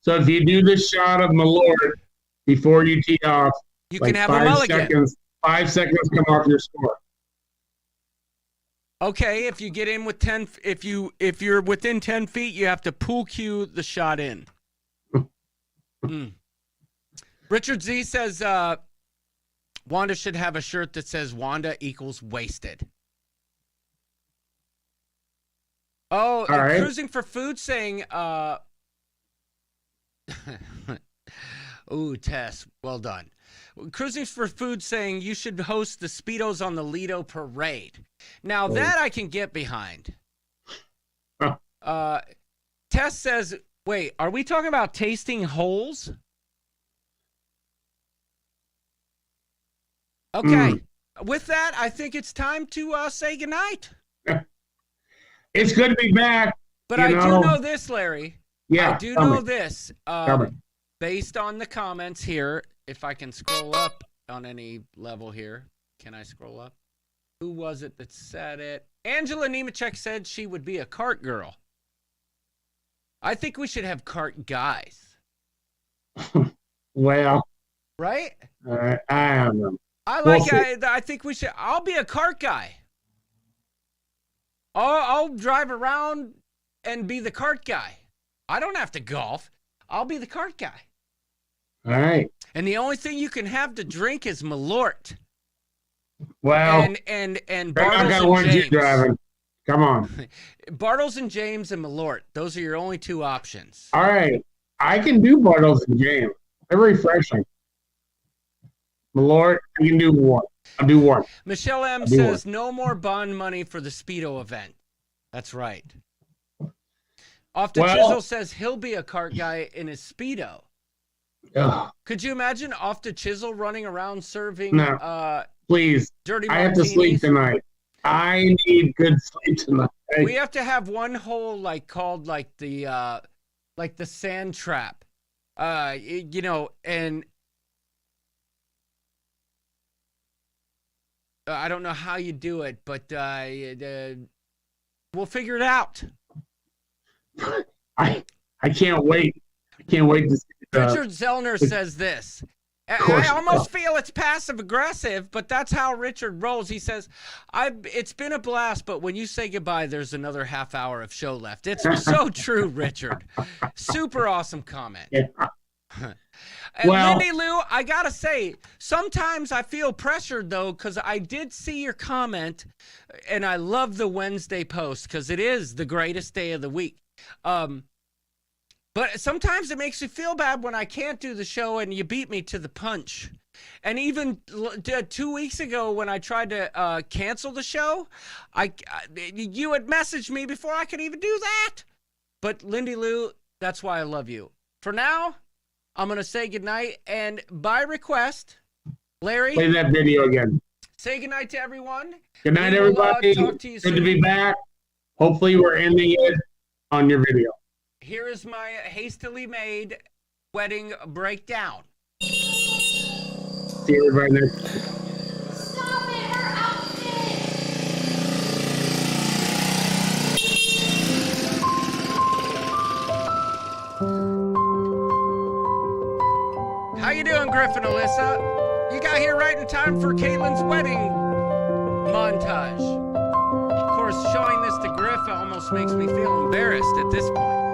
So if you do the shot of Malort before you tee off, You like can have a mulligan. 5 seconds come off your score. Okay, if you get in with 10, if you're within 10 feet, you have to pool cue the shot in. Richard Z says Wanda should have a shirt that says Wanda equals wasted. Oh, All right. Cruising for Food saying, ooh, Tess, well done. Cruising for Food saying you should host the Speedos on the Lido Parade. Now that I can get behind. Tess says, wait, are we talking about tasting holes? Okay. With that, I think it's time to say goodnight. It's good to be back. But you I know. do know this, Larry. Yeah, I do tell know me. this. Tell me. Based on the comments here, if I can scroll up on any level here. Can I scroll up? Who was it that said it? Angela Nemechek said she would be a cart girl. I think we should have cart guys. Well, Right? I don't know. I We'll think we should. I'll be a cart guy. I'll drive around and be the cart guy. I don't have to golf. I'll be the cart guy. All right. And the only thing you can have to drink is Malort. Well, and I Bartles got and one James. you driving. Come on. Bartles and James and Malort. Those are your only two options. All right. I can do Bartles and James. They're refreshing. Malort, I can do one. I'll do one. Michelle M do says no more bond money for the Speedo event. That's right. Off the Well- Chisel says he'll be a cart guy in his Speedo. Ugh, Could you imagine Off the Chisel running around serving No. please. dirty I have to sleep martinis? tonight. I need good sleep tonight. We have to have one hole like called like the sand trap. You know, and I don't know how you do it, but we'll figure it out. I can't wait. I can't wait to see Richard Zellner says this. course. I almost feel it's passive aggressive, but that's how Richard rolls. He says, it's been a blast, but when you say goodbye, there's another half hour of show left. It's so true, Richard. Super awesome comment. Yeah. And Well- Lindy Lou, I gotta say, sometimes I feel pressured though, because I did see your comment, and I love the Wednesday post because it is the greatest day of the week. But sometimes it makes me feel bad when I can't do the show and you beat me to the punch. And even 2 weeks ago when I tried to cancel the show, you had messaged me before I could even do that. But Lindy Lou, that's why I love you. For now, I'm going to say goodnight. And by request, Larry, Play that video again. say goodnight to everyone. Good night, We will, everybody. talk to you Good soon. to be back. Hopefully, we're ending it on your video. Here is my hastily made wedding breakdown. See everybody next time. Stop it, her outfit! How you doing, Griffin Alyssa? You got here right in time for Caitlin's wedding montage. Of course, showing this to Griff almost makes me feel embarrassed at this point.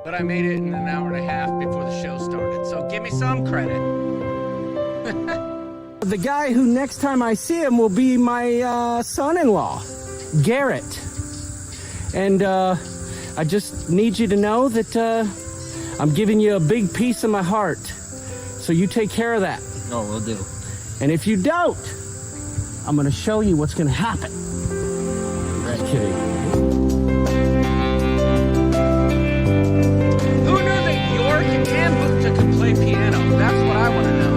But I made it in an hour and a half before the show started, so give me some credit. The guy who next time I see him will be my son-in-law, Garrett. And I just need you to know that I'm giving you a big piece of my heart. So you take care of that. Oh, we'll do. And if you don't, I'm going to show you what's going to happen. Right. Kidding. Who knew that York and Buta could play piano? That's what I want to know.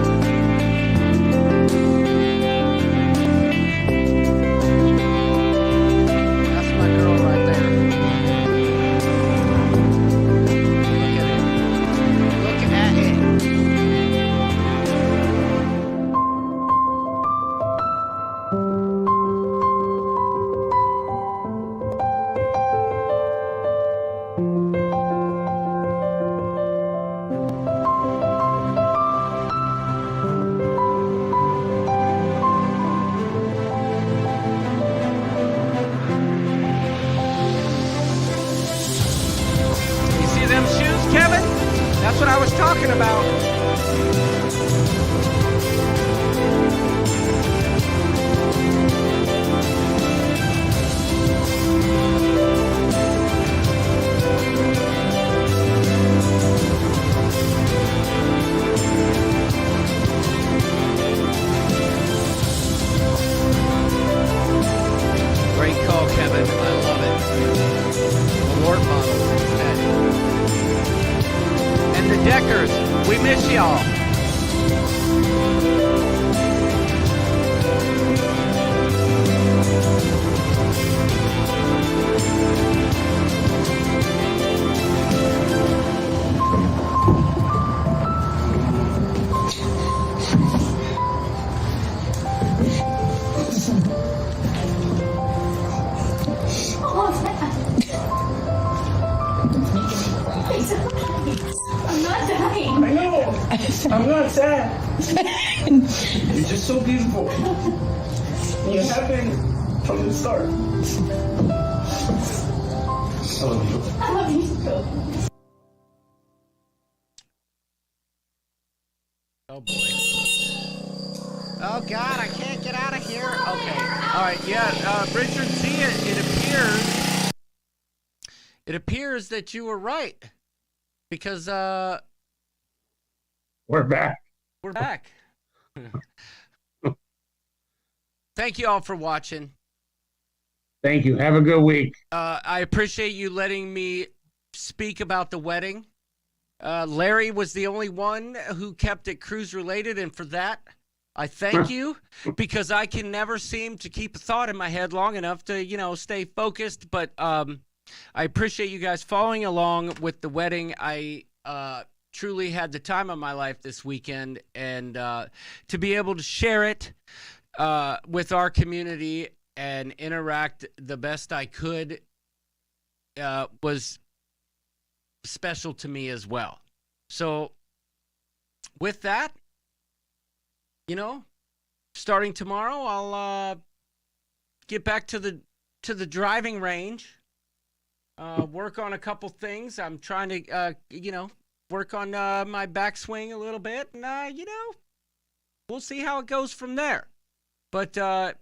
That's my girl right there. Look at it. Look at it. You see them shoes, Kevin? That's what I was talking about. Great call, Kevin. I love it. Award models instead. And the Deckers, we miss y'all. Oh, I'm not dying. I know. I'm not sad. You're just so beautiful. You happened from the start. I love you. I love you too. Oh boy. Oh God, I can't get out of here. Okay. All right. Yeah. Richard Z. It appears that you were right because We're back. we're back. Thank you all for watching. Thank you. Have a good week. I appreciate you letting me speak about the wedding. Larry was the only one who kept it cruise related, and for that, I thank you because I can never seem to keep a thought in my head long enough to, stay focused. But I appreciate you guys following along with the wedding. I truly had the time of my life this weekend, and to be able to share it with our community and interact the best I could was special to me as well. So with that, starting tomorrow, I'll get back to the driving range, work on a couple things. I'm trying to work on my backswing a little bit, and we'll see how it goes from there. But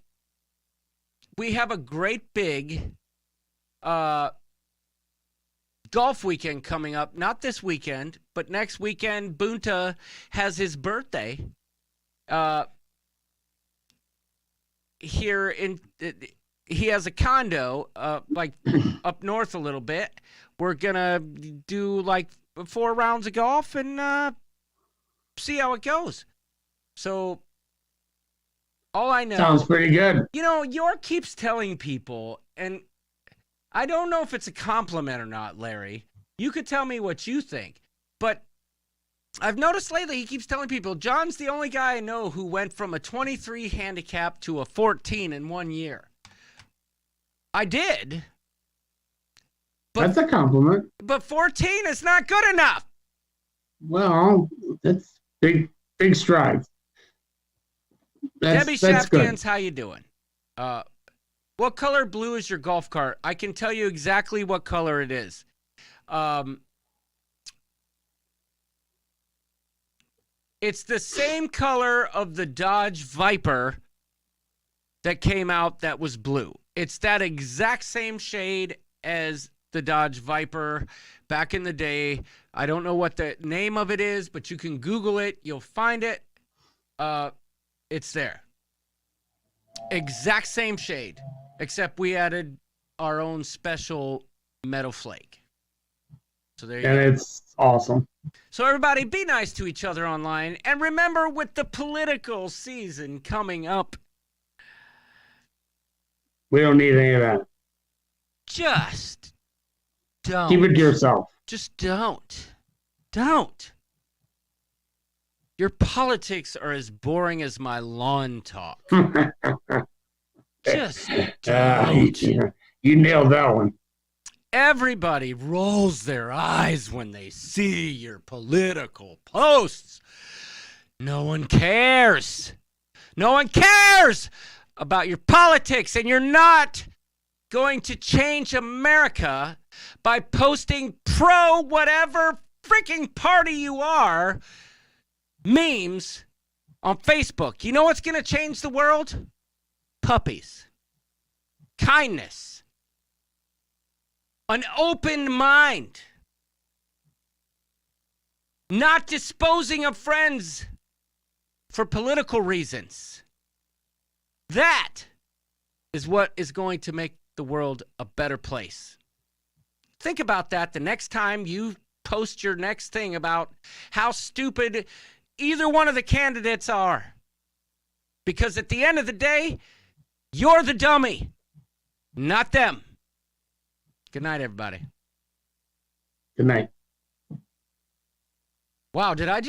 we have a great big golf weekend coming up. Not this weekend, but next weekend. Bunta has his birthday. Here in, he has a condo, like up north a little bit. We're gonna do like 4 rounds of golf and see how it goes. So, all I know Sounds pretty good. You know, York keeps telling people, and I don't know if it's a compliment or not, Larry. You could tell me what you think, but I've noticed lately he keeps telling people John's the only guy I know who went from a 23 handicap to a 14 in 1 year. I did. That's a compliment. But 14 is not good enough. Well, that's big strides. Debbie That's good. Shafkins, how you doing? What color blue is your golf cart? I can tell you exactly what color it is. It's the same color of the Dodge Viper that came out that was blue. It's that exact same shade as the Dodge Viper back in the day. I don't know what the name of it is, but you can Google it. You'll find it. It's there. Exact same shade, except we added our own special metal flake. So there you go. And it's awesome. So everybody, be nice to each other online. And remember, with the political season coming up, We don't need any of that. just don't. Keep it to yourself. Just don't. Don't. Your politics are as boring as my lawn talk. Just don't. You nailed that one. Everybody rolls their eyes when they see your political posts. No one cares. No one cares about your politics, and you're not going to change America by posting pro whatever freaking party you are memes on Facebook. You know what's going to change the world? Puppies. Kindness. An open mind. Not disposing of friends for political reasons. That is what is going to make the world a better place. Think about that the next time you post your next thing about how stupid either one of the candidates are. Because at the end of the day, you're the dummy, not them. Good night, everybody. Good night. Wow, did I just